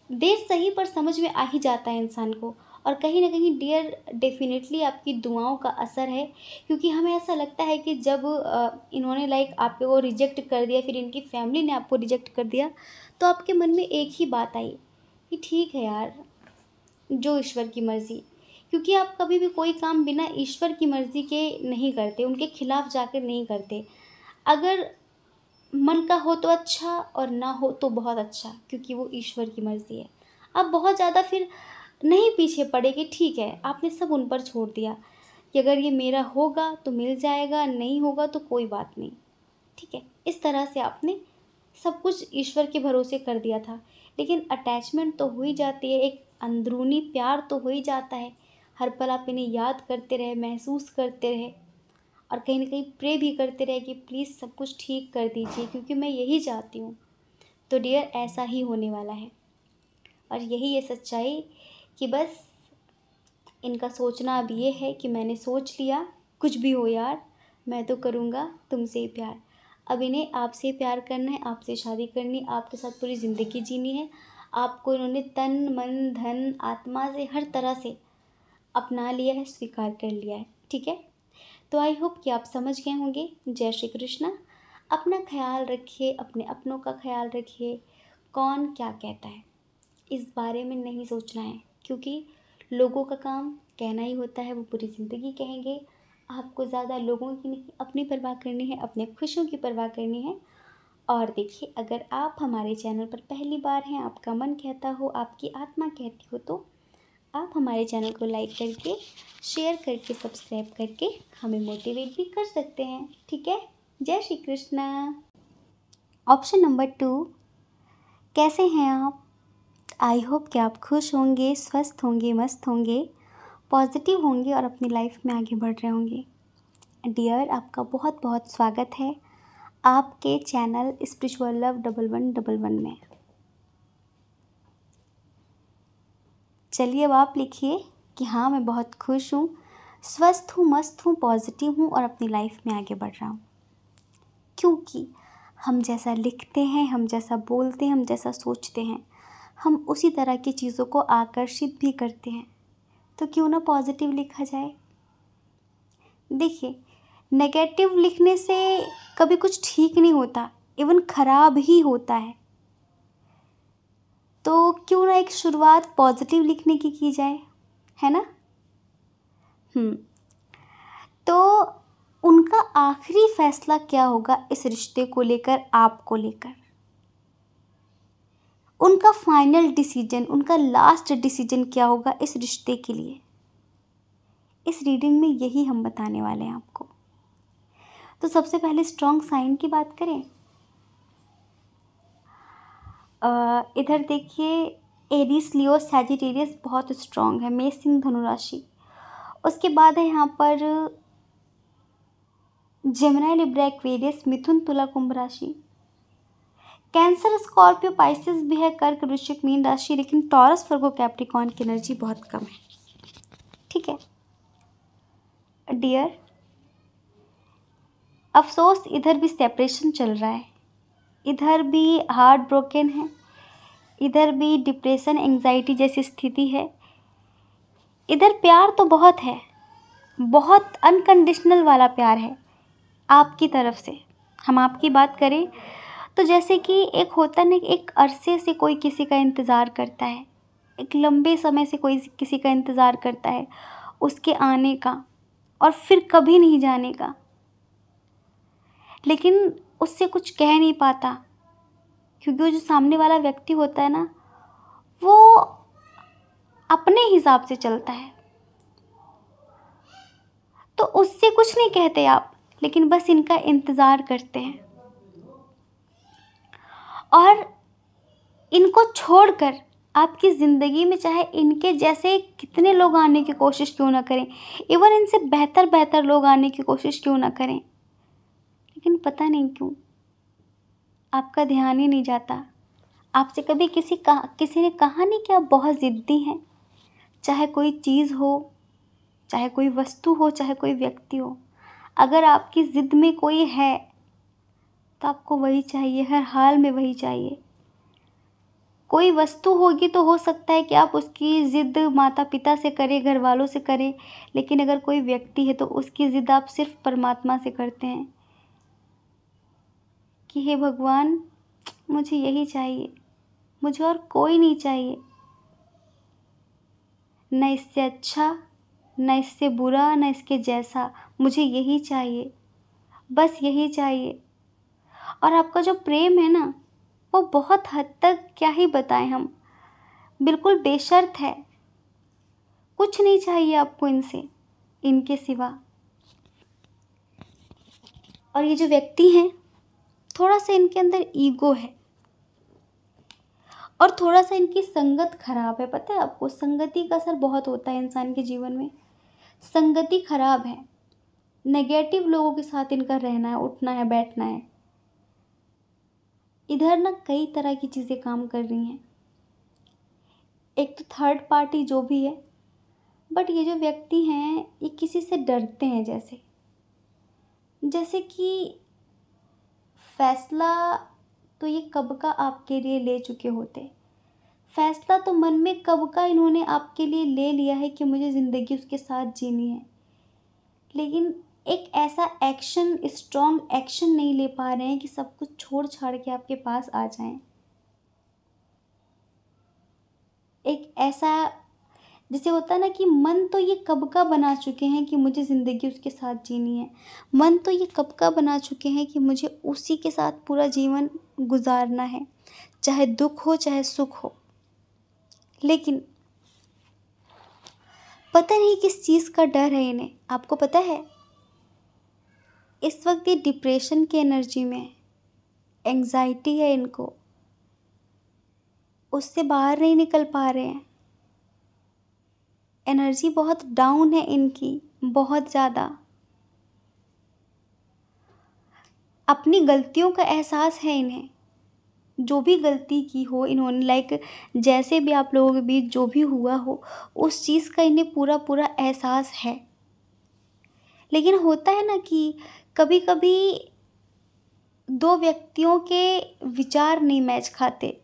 [SPEAKER 1] देर सही पर समझ में आ ही जाता है इंसान को। और कहीं न कहीं डियर डेफ़िनेटली आपकी दुआओं का असर है, क्योंकि हमें ऐसा लगता है कि जब इन्होंने लाइक आपको रिजेक्ट कर दिया, फिर इनकी फैमिली ने आपको रिजेक्ट कर दिया, तो आपके मन में एक ही बात आई कि ठीक है यार, जो ईश्वर की मर्ज़ी। क्योंकि आप कभी भी कोई काम बिना ईश्वर की मर्ज़ी के नहीं करते, उनके खिलाफ जाकर नहीं करते। अगर मन का हो तो अच्छा, और ना हो तो बहुत अच्छा, क्योंकि वो ईश्वर की मर्ज़ी है। आप बहुत ज़्यादा फिर नहीं पीछे पड़े कि ठीक है, आपने सब उन पर छोड़ दिया कि अगर ये मेरा होगा तो मिल जाएगा, नहीं होगा तो कोई बात नहीं। ठीक है, इस तरह से आपने सब कुछ ईश्वर के भरोसे कर दिया था। लेकिन अटैचमेंट तो हो ही जाती है, एक अंदरूनी प्यार तो हो ही जाता है। हर पल आप इन्हें याद करते रहे, महसूस करते रहे और कहीं ना कहीं प्रे भी करते रहे कि प्लीज़ सब कुछ ठीक कर दीजिए, क्योंकि मैं यही चाहती हूँ। तो डियर, ऐसा ही होने वाला है और यही है सच्चाई कि बस इनका सोचना अब ये है कि मैंने सोच लिया, कुछ भी हो यार, मैं तो करूँगा तुमसे ही प्यार। अब इन्हें आपसे प्यार करना है, आपसे शादी करनी, आपके साथ पूरी ज़िंदगी जीनी है। आपको इन्होंने तन मन धन आत्मा से हर तरह से अपना लिया है, स्वीकार कर लिया है। ठीक है, तो आई होप कि आप समझ गए होंगे। जय श्री कृष्णा। अपना ख्याल रखिए, अपने अपनों का ख्याल रखिए। कौन क्या कहता है इस बारे में नहीं सोचना है, क्योंकि लोगों का काम कहना ही होता है, वो पूरी ज़िंदगी कहेंगे। आपको ज़्यादा लोगों की नहीं, अपनी परवाह करनी है, अपने खुशियों की परवाह करनी है। और देखिए, अगर आप हमारे चैनल पर पहली बार हैं, आपका मन कहता हो, आपकी आत्मा कहती हो, तो आप हमारे चैनल को लाइक करके, शेयर करके, सब्सक्राइब करके हमें मोटिवेट भी कर सकते हैं। ठीक है, जय श्री कृष्णा। ऑप्शन नंबर 2, कैसे हैं आप? आई होप कि आप खुश होंगे, स्वस्थ होंगे, मस्त होंगे, पॉजिटिव होंगे और अपनी लाइफ में आगे बढ़ रहे होंगे। डियर, आपका बहुत बहुत स्वागत है आपके चैनल स्पिरिचुअल लव 1111 में। चलिए अब आप लिखिए कि हाँ, मैं बहुत खुश हूँ, स्वस्थ हूँ, मस्त हूँ, पॉजिटिव हूँ और अपनी लाइफ में आगे बढ़ रहा हूँ। क्योंकि हम जैसा लिखते हैं, हम जैसा बोलते हैं, हम जैसा सोचते हैं, हम उसी तरह की चीज़ों को आकर्षित भी करते हैं। तो क्यों ना पॉजिटिव लिखा जाए। देखिए, नेगेटिव लिखने से कभी कुछ ठीक नहीं होता, इवन ख़राब ही होता है। तो क्यों ना एक शुरुआत पॉजिटिव लिखने की जाए, है ना। तो उनका आखिरी फैसला क्या होगा इस रिश्ते को लेकर, आपको लेकर? उनका फाइनल डिसीजन, उनका लास्ट डिसीजन क्या होगा इस रिश्ते के लिए? इस रीडिंग में यही हम बताने वाले हैं आपको। तो सबसे पहले स्ट्रॉन्ग साइन की बात करें। इधर देखिए, एरीज, लियो, सैजिटेरियस बहुत स्ट्रॉन्ग है, मेष, सिंह, धनु राशि। उसके बाद है यहाँ पर जेमिनी, लिब्रा, एक्वेरियस, मिथुन, तुला, कुंभ राशि। कैंसर, स्कॉर्पियो, पाइसेस भी है, कर्क, वृश्चिक, मीन राशि। लेकिन टॉरस, वर्गो, कैप्रिकॉर्न की एनर्जी बहुत कम है। ठीक है डियर, अफसोस इधर भी सेपरेशन चल रहा है, इधर भी हार्ट ब्रोकन है, इधर भी डिप्रेशन, एंजाइटी जैसी स्थिति है। इधर प्यार तो बहुत है, बहुत अनकंडीशनल वाला प्यार है आपकी तरफ से। हम आपकी बात करें तो जैसे कि एक होता नहीं, एक अरसे से कोई किसी का इंतज़ार करता है, एक लंबे समय से कोई किसी का इंतज़ार करता है उसके आने का और फिर कभी नहीं जाने का, लेकिन उससे कुछ कह नहीं पाता, क्योंकि वो जो सामने वाला व्यक्ति होता है ना, वो अपने हिसाब से चलता है। तो उससे कुछ नहीं कहते आप, लेकिन बस इनका इंतज़ार करते हैं। और इनको छोड़कर आपकी ज़िंदगी में चाहे इनके जैसे कितने लोग आने की कोशिश क्यों ना करें, इवन इनसे बेहतर बेहतर लोग आने की कोशिश क्यों ना करें, लेकिन पता नहीं क्यों आपका ध्यान ही नहीं जाता। आपसे कभी किसी ने कहा नहीं कि आप बहुत ज़िद्दी हैं, चाहे कोई चीज़ हो, चाहे कोई वस्तु हो, चाहे कोई व्यक्ति हो। अगर आपकी ज़िद में कोई है तो आपको वही चाहिए, हर हाल में वही चाहिए। कोई वस्तु होगी तो हो सकता है कि आप उसकी ज़िद माता पिता से करें, घर वालों से करें, लेकिन अगर कोई व्यक्ति है तो उसकी ज़िद आप सिर्फ परमात्मा से करते हैं कि हे भगवान, मुझे यही चाहिए, मुझे और कोई नहीं चाहिए, न इससे अच्छा, न इससे बुरा, न इसके जैसा, मुझे यही चाहिए, बस यही चाहिए। और आपका जो प्रेम है ना, वो बहुत हद तक क्या ही बताएं हम, बिल्कुल बेशर्त है। कुछ नहीं चाहिए आपको इनसे, इनके सिवा। और ये जो व्यक्ति हैं, थोड़ा सा इनके अंदर ईगो है और थोड़ा सा इनकी संगत खराब है। पता है आपको, संगति का असर बहुत होता है इंसान के जीवन में। संगति खराब है, नेगेटिव लोगों के साथ इनका रहना है, उठना है, बैठना है। इधर ना कई तरह की चीज़ें काम कर रही हैं। एक तो थर्ड पार्टी जो भी है, बट ये जो व्यक्ति हैं ये किसी से डरते हैं। जैसे कि फैसला तो ये कब का आपके लिए ले चुके होते। फैसला तो मन में कब का इन्होंने आपके लिए ले लिया है कि मुझे ज़िंदगी उसके साथ जीनी है, लेकिन एक ऐसा एक्शन, स्ट्रॉन्ग एक्शन नहीं ले पा रहे हैं कि सब कुछ छोड़ छाड़ के आपके पास आ जाएं। एक ऐसा, जैसे होता है ना कि मन तो ये कब का बना चुके हैं कि मुझे ज़िंदगी उसके साथ जीनी है। मन तो ये कब का बना चुके हैं कि मुझे उसी के साथ पूरा जीवन गुजारना है, चाहे दुख हो चाहे सुख हो। लेकिन पता नहीं किस चीज़ का डर है इन्हें। आपको पता है, इस वक्त ये डिप्रेशन की एनर्जी में है, एंग्जाइटी है इनको, उससे बाहर नहीं निकल पा रहे हैं। एनर्जी बहुत डाउन है इनकी, बहुत ज़्यादा। अपनी गलतियों का एहसास है इन्हें, जो भी गलती की हो इन्होंने, लाइक जैसे भी आप लोगों के बीच जो भी हुआ हो, उस चीज़ का इन्हें पूरा पूरा एहसास है। लेकिन होता है ना कि कभी कभी दो व्यक्तियों के विचार नहीं मैच खाते,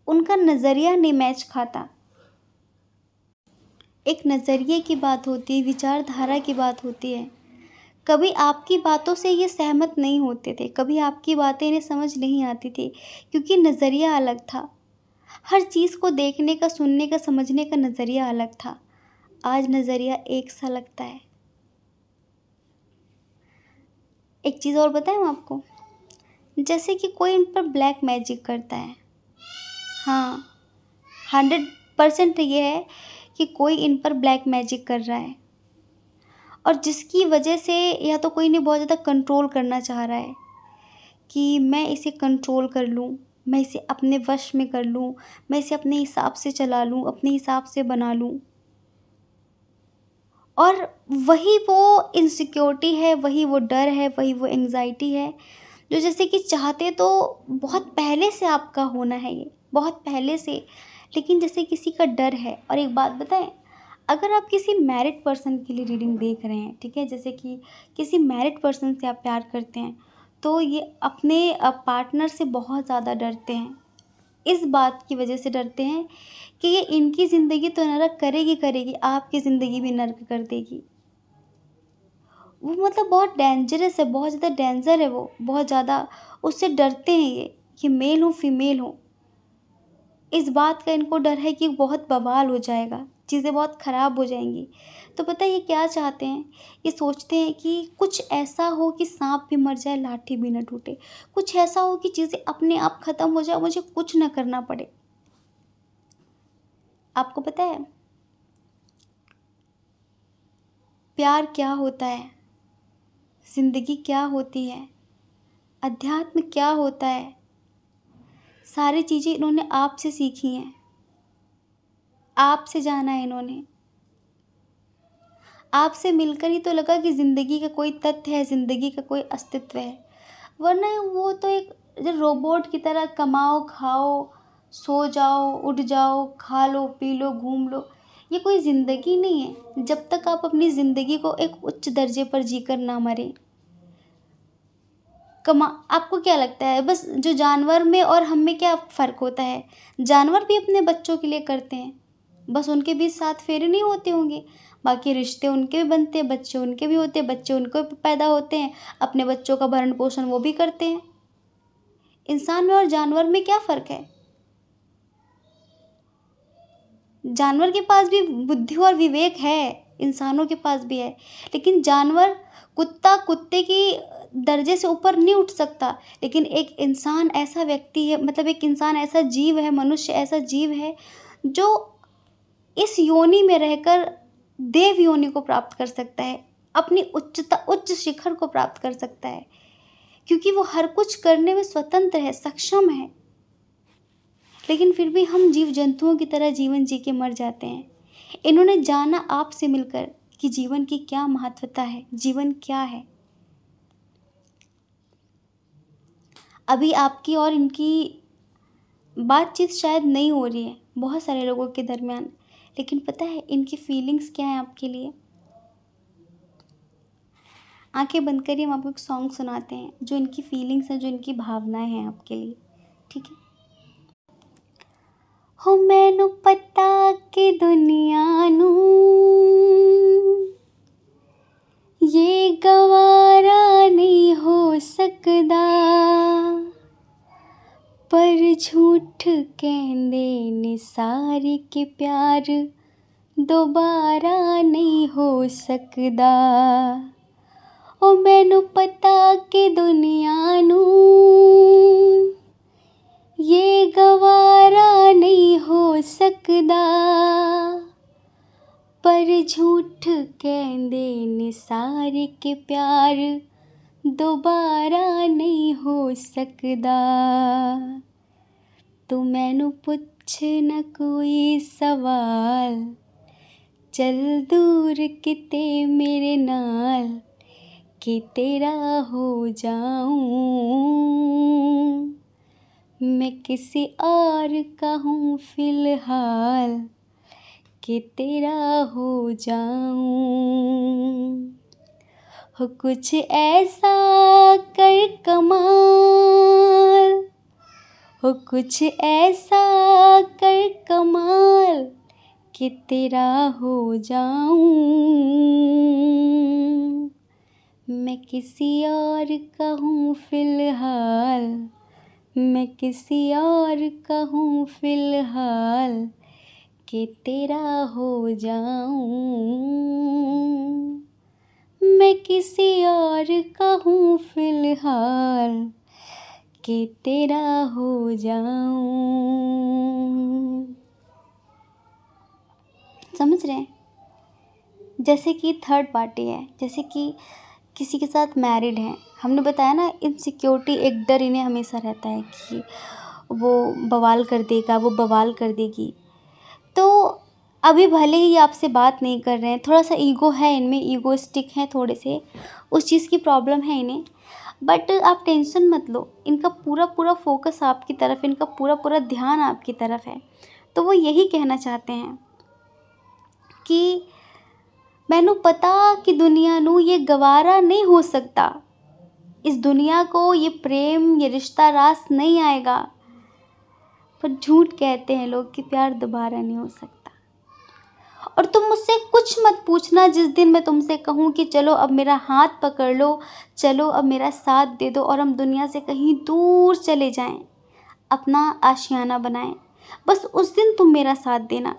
[SPEAKER 1] उनका नज़रिया नहीं मैच खाता। एक नज़रिए की बात होती है, विचारधारा की बात होती है। कभी आपकी बातों से ये सहमत नहीं होते थे, कभी आपकी बातें इन्हें समझ नहीं आती थी, क्योंकि नज़रिया अलग था। हर चीज़ को देखने का, सुनने का, समझने का नज़रिया अलग था। आज नज़रिया एक सा लगता है। एक चीज़ और बताएं आपको, जैसे कि कोई इन पर ब्लैक मैजिक करता है। हाँ, 100% ये है कि कोई इन पर ब्लैक मैजिक कर रहा है, और जिसकी वजह से या तो कोई इन्हें बहुत ज़्यादा कंट्रोल करना चाह रहा है कि मैं इसे कंट्रोल कर लूँ, मैं इसे अपने वश में कर लूँ, मैं इसे अपने हिसाब से चला लूँ, अपने हिसाब से बना लूँ। और वही वो इनसिक्योरिटी है, वही वो डर है, वही वो एंग्जाइटी है, जो जैसे कि चाहते तो बहुत पहले से आपका होना है, ये बहुत पहले से, लेकिन जैसे किसी का डर है। और एक बात बताएं, अगर आप किसी मैरिड पर्सन के लिए रीडिंग देख रहे हैं, ठीक है, जैसे कि किसी मैरिड पर्सन से आप प्यार करते हैं, तो ये अपने पार्टनर से बहुत ज़्यादा डरते हैं। इस बात की वजह से डरते हैं कि ये इनकी ज़िंदगी तो नरक करेगी करेगी, आपकी ज़िंदगी भी नरक कर देगी। वो मतलब बहुत डेंजरस है, बहुत ज़्यादा डेंजर है वो, बहुत ज़्यादा। उससे डरते हैं ये कि मेल हो फीमेल हो। इस बात का इनको डर है कि बहुत बवाल हो जाएगा, चीज़ें बहुत ख़राब हो जाएंगी। तो पता है ये क्या चाहते हैं, ये सोचते हैं कि कुछ ऐसा हो कि सांप भी मर जाए, लाठी भी न टूटे। कुछ ऐसा हो कि चीज़ें अपने आप ख़त्म हो जाए, मुझे कुछ न करना पड़े। आपको पता है प्यार क्या होता है, ज़िंदगी क्या होती है, अध्यात्म क्या होता है? सारी चीज़ें इन्होंने आपसे सीखी हैं, आपसे जाना है इन्होंने। आपसे मिलकर ही तो लगा कि ज़िंदगी का कोई तथ्य है, ज़िंदगी का कोई अस्तित्व है। वरना वो तो एक जो रोबोट की तरह कमाओ, खाओ, सो जाओ, उठ जाओ, खा लो, पी लो, घूम लो। ये कोई ज़िंदगी नहीं है, जब तक आप अपनी ज़िंदगी को एक उच्च दर्जे पर जीकर ना मरें। आपको क्या लगता है, बस जो जानवर में और हम में क्या फ़र्क होता है? जानवर भी अपने बच्चों के लिए करते हैं, बस उनके बीच 7 फेरे नहीं होते होंगे, बाकी रिश्ते उनके भी बनते हैं, बच्चे उनके भी होते हैं, बच्चे उनको भी पैदा होते हैं, अपने बच्चों का भरण पोषण वो भी करते हैं। इंसान में और जानवर में क्या फ़र्क है? जानवर के पास भी बुद्धि और विवेक है, इंसानों के पास भी है, लेकिन जानवर, कुत्ता कुत्ते की दर्जे से ऊपर नहीं उठ सकता। लेकिन एक इंसान ऐसा व्यक्ति है, मतलब एक इंसान ऐसा जीव है, मनुष्य ऐसा जीव है जो इस योनि में रहकर देव योनि को प्राप्त कर सकता है, अपनी उच्चता, उच्च शिखर को प्राप्त कर सकता है। क्योंकि वो हर कुछ करने में स्वतंत्र है, सक्षम है। लेकिन फिर भी हम जीव जंतुओं की तरह जीवन जी के मर जाते हैं। इन्होंने जाना आपसे मिलकर कि जीवन की क्या महत्वता है, जीवन क्या है। अभी आपकी और इनकी बातचीत शायद नहीं हो रही है बहुत सारे लोगों के दरमियान, लेकिन पता है इनकी फीलिंग्स क्या है आपके लिए। आंखें बंद करिए, हम आपको एक सॉन्ग सुनाते हैं जो इनकी फीलिंग्स हैं, जो इनकी भावनाएं हैं आपके लिए, ठीक है। हो मैनू पता कि दुनिया नू ये गवारा नहीं हो सकदा, पर झूठ कहंदे ने सारे के प्यार दोबारा नहीं हो सकदा। ओ मैनू पता कि दुनिया नू ये गवारा नहीं हो सकदा, पर झूठ कहंदे ने सारे के प्यार दोबारा नहीं हो सकदा। तू मैनू पुछ न कोई सवाल, चल दूर किते मेरे नाल, कि तेरा हो जाऊं मैं किसी और का हूँ फिलहाल, कि तेरा हो जाऊं। हो कुछ ऐसा कर कमाल, हो कुछ ऐसा कर कमाल, कि तेरा हो जाऊं मैं किसी और का हूँ फिलहाल, मैं किसी और का हूँ फिलहाल, कि तेरा हो जाऊं मैं किसी और का हूँ फिलहाल, कि तेरा हो जाऊं। समझ रहे हैं? जैसे कि थर्ड पार्टी है, जैसे कि किसी के साथ मैरिड हैं, हमने बताया ना इनसिक्योरिटी, एक डर इन्हें हमेशा रहता है कि वो बवाल कर देगा, वो बवाल कर देगी। तो अभी भले ही आपसे बात नहीं कर रहे हैं, थोड़ा सा ईगो है इनमें, ईगोइस्टिक हैं थोड़े से, उस चीज़ की प्रॉब्लम है इन्हें, बट आप टेंशन मत लो, इनका पूरा पूरा फोकस आपकी तरफ, इनका पूरा पूरा ध्यान आपकी तरफ है। तो वो यही कहना चाहते हैं कि मैनू पता कि दुनिया नू ये गवारा नहीं हो सकता, इस दुनिया को ये प्रेम, ये रिश्ता रास नहीं आएगा, पर झूठ कहते हैं लोग कि प्यार दोबारा नहीं हो सकता। और तुम मुझसे कुछ मत पूछना जिस दिन मैं तुमसे कहूँ कि चलो अब मेरा हाथ पकड़ लो, चलो अब मेरा साथ दे दो और हम दुनिया से कहीं दूर चले जाएं, अपना आशियाना बनाएं, बस उस दिन तुम मेरा साथ देना।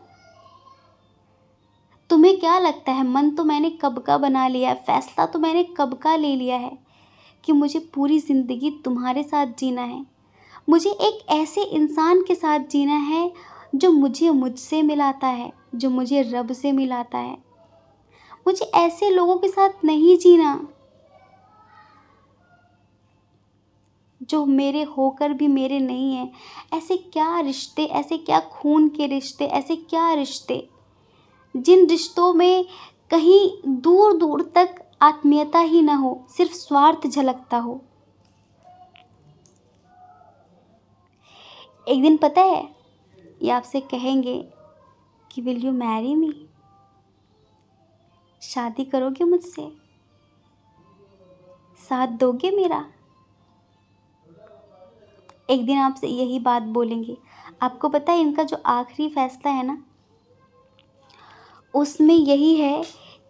[SPEAKER 1] तुम्हें क्या लगता है, मन तो मैंने कब का बना लिया है, फैसला तो मैंने कब का ले लिया है कि मुझे पूरी ज़िंदगी तुम्हारे साथ जीना है। मुझे एक ऐसे इंसान के साथ जीना है जो मुझे मुझसे मिलाता है, जो मुझे रब से मिलाता है। मुझे ऐसे लोगों के साथ नहीं जीना जो मेरे होकर भी मेरे नहीं हैं। ऐसे क्या रिश्ते, ऐसे क्या खून के रिश्ते, ऐसे क्या रिश्ते जिन रिश्तों में कहीं दूर दूर तक आत्मीयता ही ना हो, सिर्फ स्वार्थ झलकता हो। एक दिन पता है ये आपसे कहेंगे कि विल यू मैरी मी, शादी करोगे मुझसे, साथ दोगे मेरा। एक दिन आपसे यही बात बोलेंगे। आपको पता है इनका जो आखिरी फैसला है ना, उसमें यही है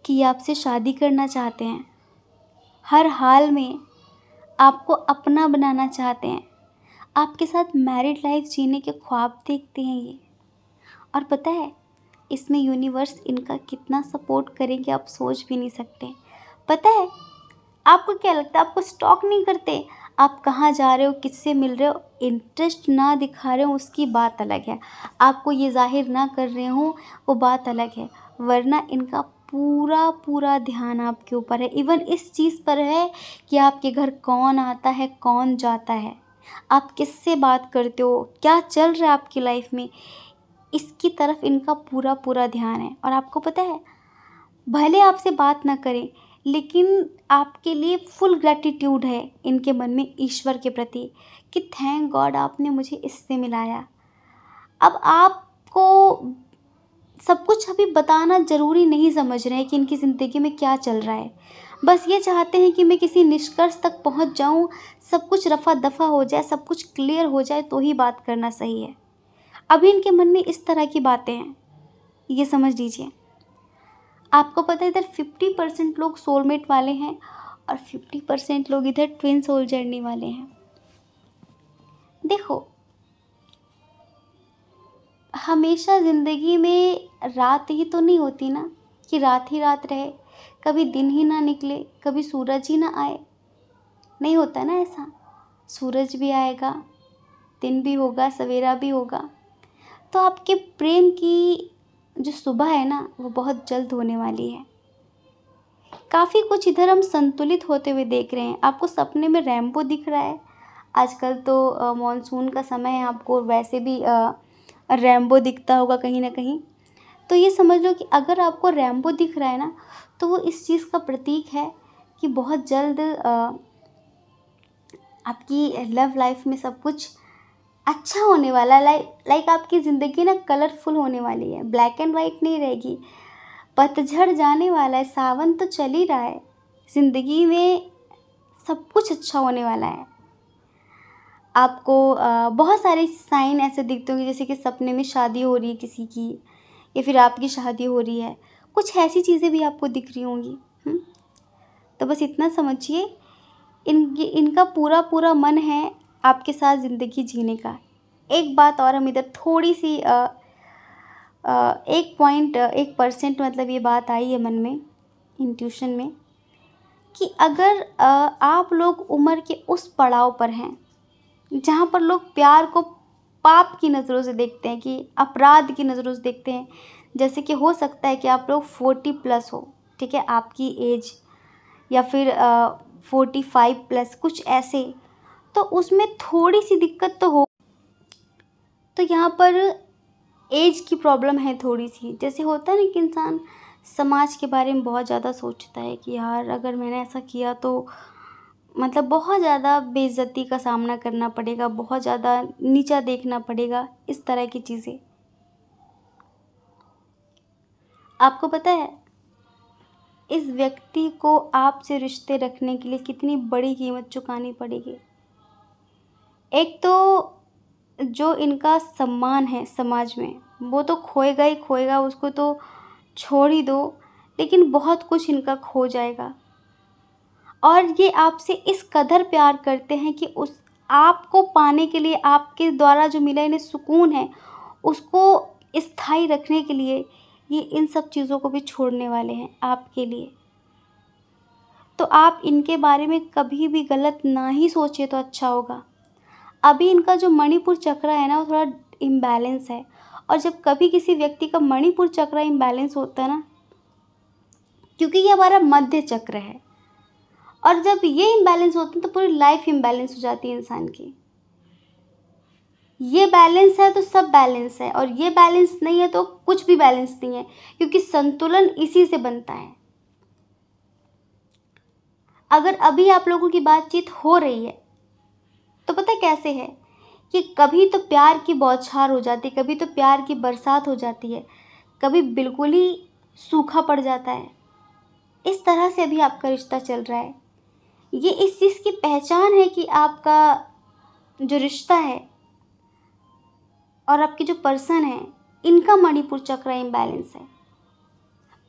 [SPEAKER 1] कि ये आपसे शादी करना चाहते हैं, हर हाल में आपको अपना बनाना चाहते हैं, आपके साथ मैरिड लाइफ जीने के ख्वाब देखते हैं ये। और पता है इसमें यूनिवर्स इनका कितना सपोर्ट करेंगे आप सोच भी नहीं सकते। पता है आपको क्या लगता है, आपको स्टॉक नहीं करते, आप कहाँ जा रहे हो, किससे मिल रहे हो, इंटरेस्ट ना दिखा रहे हो उसकी बात अलग है, आपको ये जाहिर ना कर रहे हो वो बात अलग है, वरना इनका पूरा पूरा ध्यान आपके ऊपर है। इवन इस चीज़ पर है कि आपके घर कौन आता है, कौन जाता है, आप किससे बात करते हो, क्या चल रहा है आपकी लाइफ में, इसकी तरफ इनका पूरा पूरा ध्यान है। और आपको पता है, भले आपसे बात ना करें, लेकिन आपके लिए फुल ग्रैटिट्यूड है इनके मन में ईश्वर के प्रति कि थैंक गॉड आपने मुझे इससे मिलाया। अब आपको सब कुछ अभी बताना ज़रूरी नहीं समझ रहे हैं कि इनकी ज़िंदगी में क्या चल रहा है। बस ये चाहते हैं कि मैं किसी निष्कर्ष तक पहुंच जाऊं, सब कुछ रफ़ा दफ़ा हो जाए, सब कुछ क्लियर हो जाए तो ही बात करना सही है। अभी इनके मन में इस तरह की बातें हैं, ये समझ लीजिए। आपको पता है इधर 50% लोग सोलमेट वाले हैं और 50% लोग इधर ट्विन सोल जर्नी वाले हैं। देखो, हमेशा ज़िंदगी में रात ही तो नहीं होती ना कि रात ही रात रहे, कभी दिन ही ना निकले, कभी सूरज ही ना आए, नहीं होता ना ऐसा। सूरज भी आएगा, दिन भी होगा, सवेरा भी होगा। तो आपके प्रेम की जो सुबह है ना, वो बहुत जल्द होने वाली है। काफ़ी कुछ इधर हम संतुलित होते हुए देख रहे हैं। आपको सपने में रैम्बो दिख रहा है। आजकल तो मॉनसून का समय है, आपको वैसे भी रैम्बो दिखता होगा कहीं ना कहीं। तो ये समझ लो कि अगर आपको रैम्बो दिख रहा है ना, तो वो इस चीज़ का प्रतीक है कि बहुत जल्द आपकी लव लाइफ में सब कुछ अच्छा होने वाला है। लाइक आपकी ज़िंदगी ना कलरफुल होने वाली है, ब्लैक एंड वाइट नहीं रहेगी। पतझड़ जाने वाला है, सावन तो चल ही रहा है, ज़िंदगी में सब कुछ अच्छा होने वाला है। आपको बहुत सारे साइन ऐसे दिखते होंगे, जैसे कि सपने में शादी हो रही है किसी की, या फिर आपकी शादी हो रही है, कुछ ऐसी चीज़ें भी आपको दिख रही होंगी। तो बस इतना समझिए, इनका पूरा पूरा मन है आपके साथ ज़िंदगी जीने का। एक बात और हम इधर थोड़ी सी 1% मतलब ये बात आई है मन में, इंट्यूशन में, कि अगर आप लोग उम्र के उस पड़ाव पर हैं जहाँ पर लोग प्यार को पाप की नज़रों से देखते हैं, कि अपराध की नज़रों से देखते हैं, जैसे कि हो सकता है कि आप लोग 40+ हो, ठीक है, आपकी एज, या फिर 45+ कुछ ऐसे, तो उसमें थोड़ी सी दिक्कत तो हो। तो यहाँ पर एज की प्रॉब्लम है थोड़ी सी। जैसे होता है ना कि इंसान समाज के बारे में बहुत ज़्यादा सोचता है कि यार अगर मैंने ऐसा किया तो मतलब बहुत ज़्यादा बेइज्जती का सामना करना पड़ेगा, बहुत ज़्यादा नीचा देखना पड़ेगा, इस तरह की चीज़ें। आपको पता है इस व्यक्ति को आपसे रिश्ते रखने के लिए कितनी बड़ी कीमत चुकानी पड़ेगी। एक तो जो इनका सम्मान है समाज में, वो तो खोएगा ही खोएगा, उसको तो छोड़ ही दो, लेकिन बहुत कुछ इनका खो जाएगा। और ये आपसे इस कदर प्यार करते हैं कि उस आपको पाने के लिए, आपके द्वारा जो मिला इन्हें सुकून है, उसको स्थायी रखने के लिए ये इन सब चीज़ों को भी छोड़ने वाले हैं आपके लिए। तो आप इनके बारे में कभी भी गलत ना ही सोचिए तो अच्छा होगा। अभी इनका जो मणिपुर चक्र है ना, वो थोड़ा इम्बैलेंस है। और जब कभी किसी व्यक्ति का मणिपुर चक्र इम्बैलेंस होता है ना, क्योंकि ये हमारा मध्य चक्र है, और जब ये इम्बैलेंस होता है तो पूरी लाइफ इम्बैलेंस हो जाती है इंसान की। ये बैलेंस है तो सब बैलेंस है, और ये बैलेंस नहीं है तो कुछ भी बैलेंस नहीं है, क्योंकि संतुलन इसी से बनता है। अगर अभी आप लोगों की बातचीत हो रही है तो पता कैसे है कि कभी तो प्यार की बौछार हो जाती है, कभी तो प्यार की बरसात हो जाती है, कभी बिल्कुल ही सूखा पड़ जाता है। इस तरह से अभी आपका रिश्ता चल रहा है। ये इस चीज़ की पहचान है कि आपका जो रिश्ता है और आपके जो पर्सन है, इनका मणिपुर चक्र इम्बैलेंस है।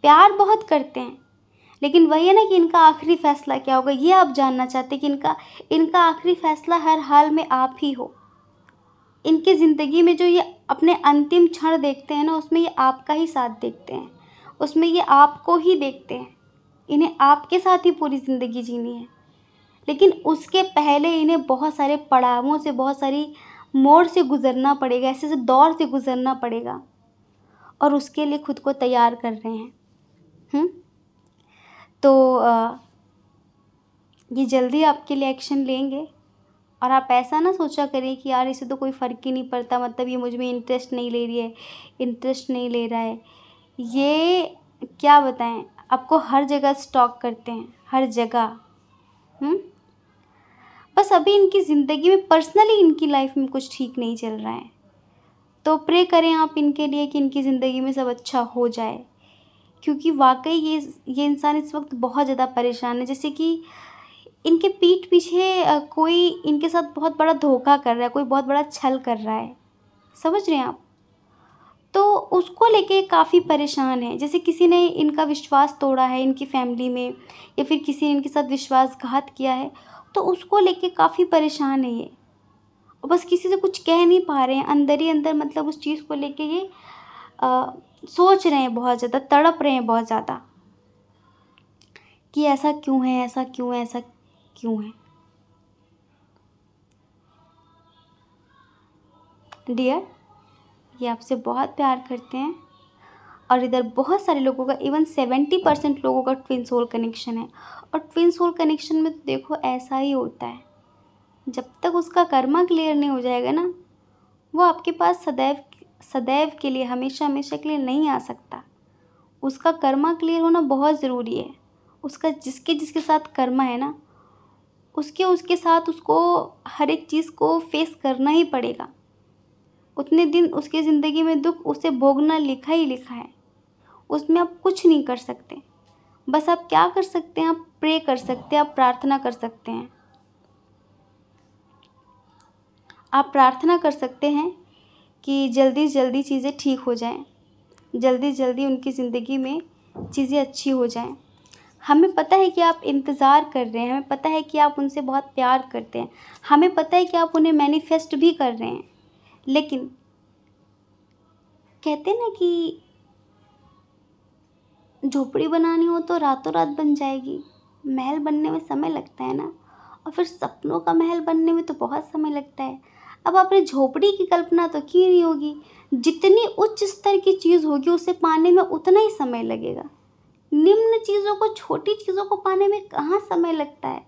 [SPEAKER 1] प्यार बहुत करते हैं, लेकिन वही है ना कि इनका आखिरी फैसला क्या होगा, ये आप जानना चाहते हैं कि इनका आखिरी फैसला हर हाल में आप ही हो। इनकी ज़िंदगी में जो ये अपने अंतिम क्षण देखते हैं ना, उसमें ये आपका ही साथ देखते हैं, उसमें ये आपको ही देखते हैं। इन्हें आपके साथ ही पूरी ज़िंदगी जीनी है, लेकिन उसके पहले इन्हें बहुत सारे पड़ावों से, बहुत सारी मोड़ से गुज़रना पड़ेगा, ऐसे दौर से गुज़रना पड़ेगा, और उसके लिए खुद को तैयार कर रहे हैं। हम्म तो ये जल्दी आपके लिए एक्शन लेंगे। और आप ऐसा ना सोचा करें कि यार इसे तो कोई फ़र्क ही नहीं पड़ता, मतलब ये मुझ में इंटरेस्ट नहीं ले रही है, इंटरेस्ट नहीं ले रहा है। ये क्या बताएं, आपको हर जगह स्टॉक करते हैं, हर जगह। हम्म बस अभी इनकी ज़िंदगी में पर्सनली इनकी लाइफ में कुछ ठीक नहीं चल रहा है, तो प्रे करें आप इनके लिए कि इनकी ज़िंदगी में सब अच्छा हो जाए। क्योंकि वाकई ये इंसान इस वक्त बहुत ज़्यादा परेशान है। जैसे कि इनके पीठ पीछे कोई इनके साथ बहुत बड़ा धोखा कर रहा है, कोई बहुत बड़ा छल कर रहा है, समझ रहे हैं आप। तो उसको लेके काफ़ी परेशान है। जैसे किसी ने इनका विश्वास तोड़ा है इनकी फैमिली में, या फिर किसी ने इनके साथ विश्वासघात किया है, तो उसको लेके काफ़ी परेशान है ये। और बस किसी से कुछ कह नहीं पा रहे हैं, अंदर ही अंदर मतलब उस चीज़ को लेके ये सोच रहे हैं, बहुत ज़्यादा तड़प रहे हैं, बहुत ज़्यादा, कि ऐसा क्यों है, ऐसा क्यों है, ऐसा क्यों है। डियर, ये आपसे बहुत प्यार करते हैं। और इधर बहुत सारे लोगों का, इवन 70% लोगों का ट्विन सोल कनेक्शन है। और ट्विन सोल कनेक्शन में तो देखो ऐसा ही होता है, जब तक उसका कर्मा क्लियर नहीं हो जाएगा ना, वो आपके पास सदैव सदैव के लिए, हमेशा हमेशा के लिए नहीं आ सकता। उसका कर्मा क्लियर होना बहुत ज़रूरी है। उसका जिसके जिसके साथ कर्मा है ना, उसके उसके साथ उसको हर एक चीज़ को फेस करना ही पड़ेगा। उतने दिन उसकी ज़िंदगी में दुख उसे भोगना लिखा ही लिखा है, उसमें आप कुछ नहीं कर सकते। बस आप क्या कर सकते हैं, आप प्रे कर सकते हैं, आप प्रार्थना कर सकते हैं। आप प्रार्थना कर सकते हैं कि जल्दी से जल्दी चीज़ें ठीक हो जाएं, जल्दी से जल्दी उनकी ज़िंदगी में चीज़ें अच्छी हो जाएं। हमें पता है कि आप इंतज़ार कर रहे हैं, हमें पता है कि आप उनसे बहुत प्यार करते हैं, हमें पता है कि आप उन्हें मैनिफेस्ट भी कर रहे हैं। लेकिन कहते हैं ना कि झोपड़ी बनानी हो तो रातों रात बन जाएगी, महल बनने में समय लगता है ना, और फिर सपनों का महल बनने में तो बहुत समय लगता है। अब आपने झोपड़ी की कल्पना तो की नहीं होगी, जितनी उच्च स्तर की चीज़ होगी उसे पाने में उतना ही समय लगेगा। निम्न चीज़ों को, छोटी चीज़ों को पाने में कहाँ समय लगता है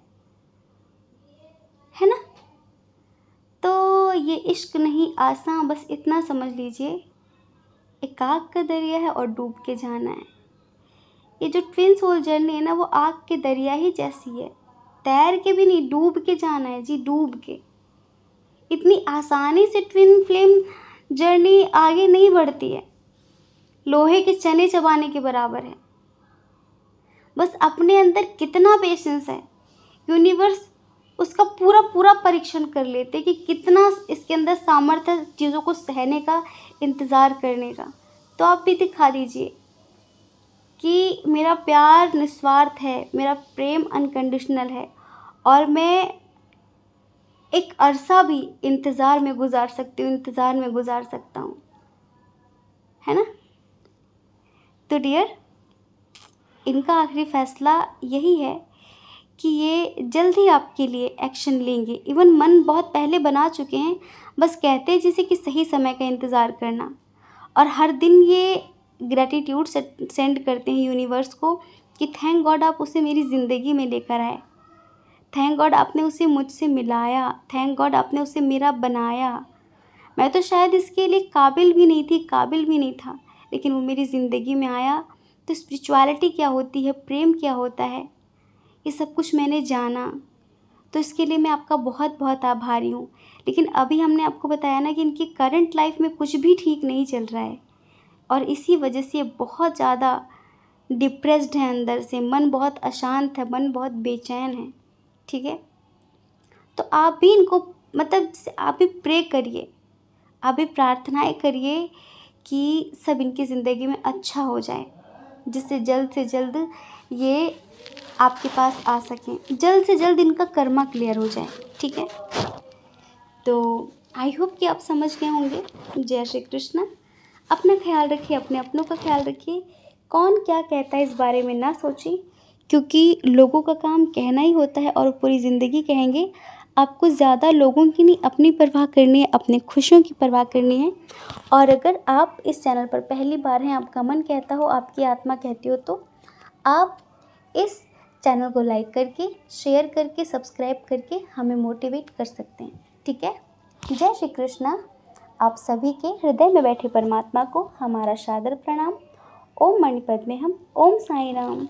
[SPEAKER 1] ना। तो ये इश्क नहीं आसान, बस इतना समझ लीजिए, एक आग का दरिया है और डूब के जाना है। ये जो ट्विन सोल जर्नी है ना, वो आग के दरिया ही जैसी है, तैर के भी नहीं, डूब के जाना है जी, डूब के। इतनी आसानी से ट्विन फ्लेम जर्नी आगे नहीं बढ़ती है, लोहे के चने चबाने के बराबर है। बस अपने अंदर कितना पेशेंस है, यूनिवर्स उसका पूरा पूरा परीक्षण कर लेते कि कितना इसके अंदर सामर्थ्य है चीज़ों को सहने का, इंतज़ार करने का। तो आप भी दिखा दीजिए कि मेरा प्यार निस्वार्थ है, मेरा प्रेम अनकंडीशनल है, और मैं एक अरसा भी इंतज़ार में गुजार सकती हूँ, इंतज़ार में गुजार सकता हूँ, है ना। तो डियर, इनका आखिरी फैसला यही है कि ये जल्द ही आपके लिए एक्शन लेंगे। इवन मन बहुत पहले बना चुके हैं, बस कहते हैं जैसे कि सही समय का इंतज़ार करना। और हर दिन ये ग्रेटिट्यूड सेंड करते हैं यूनिवर्स को कि थैंक गॉड आप उसे मेरी ज़िंदगी में लेकर आए, थैंक गॉड आपने उसे मुझसे मिलाया, थैंक गॉड आपने उसे मेरा बनाया। मैं तो शायद इसके लिए काबिल भी नहीं थी, काबिल भी नहीं था, लेकिन वो मेरी ज़िंदगी में आया। तो स्पिरिचुअलिटी क्या होती है, प्रेम क्या होता है, ये सब कुछ मैंने जाना। तो इसके लिए मैं आपका बहुत बहुत आभारी हूँ। लेकिन अभी हमने आपको बताया ना कि इनकी करंट लाइफ में कुछ भी ठीक नहीं चल रहा है, और इसी वजह से ये बहुत ज़्यादा डिप्रेस्ड है, अंदर से मन बहुत अशांत है, मन बहुत बेचैन है, ठीक है। तो आप भी इनको, मतलब आप भी प्रे करिए, आप भी प्रार्थनाएं करिए कि सब इनकी ज़िंदगी में अच्छा हो जाए, जिससे जल्द से जल्द ये आपके पास आ सकें, जल्द से जल्द इनका कर्मा क्लियर हो जाए, ठीक है। तो आई होप कि आप समझ गए होंगे। जय श्री कृष्ण। अपना ख्याल रखिए, अपने अपनों का ख्याल रखिए। कौन क्या कहता है इस बारे में ना सोचिए, क्योंकि लोगों का काम कहना ही होता है और पूरी ज़िंदगी कहेंगे। आपको ज़्यादा लोगों की नहीं, अपनी परवाह करनी है, अपनी खुशियों की परवाह करनी है। और अगर आप इस चैनल पर पहली बार हैं, आपका मन कहता हो, आपकी आत्मा कहती हो, तो आप इस चैनल को लाइक करके, शेयर करके, सब्सक्राइब करके हमें मोटिवेट कर सकते हैं। ठीक है। जय श्री कृष्णा। आप सभी के हृदय में बैठे परमात्मा को हमारा सादर प्रणाम। ओम मणिपद्मे हम। ओम साई राम।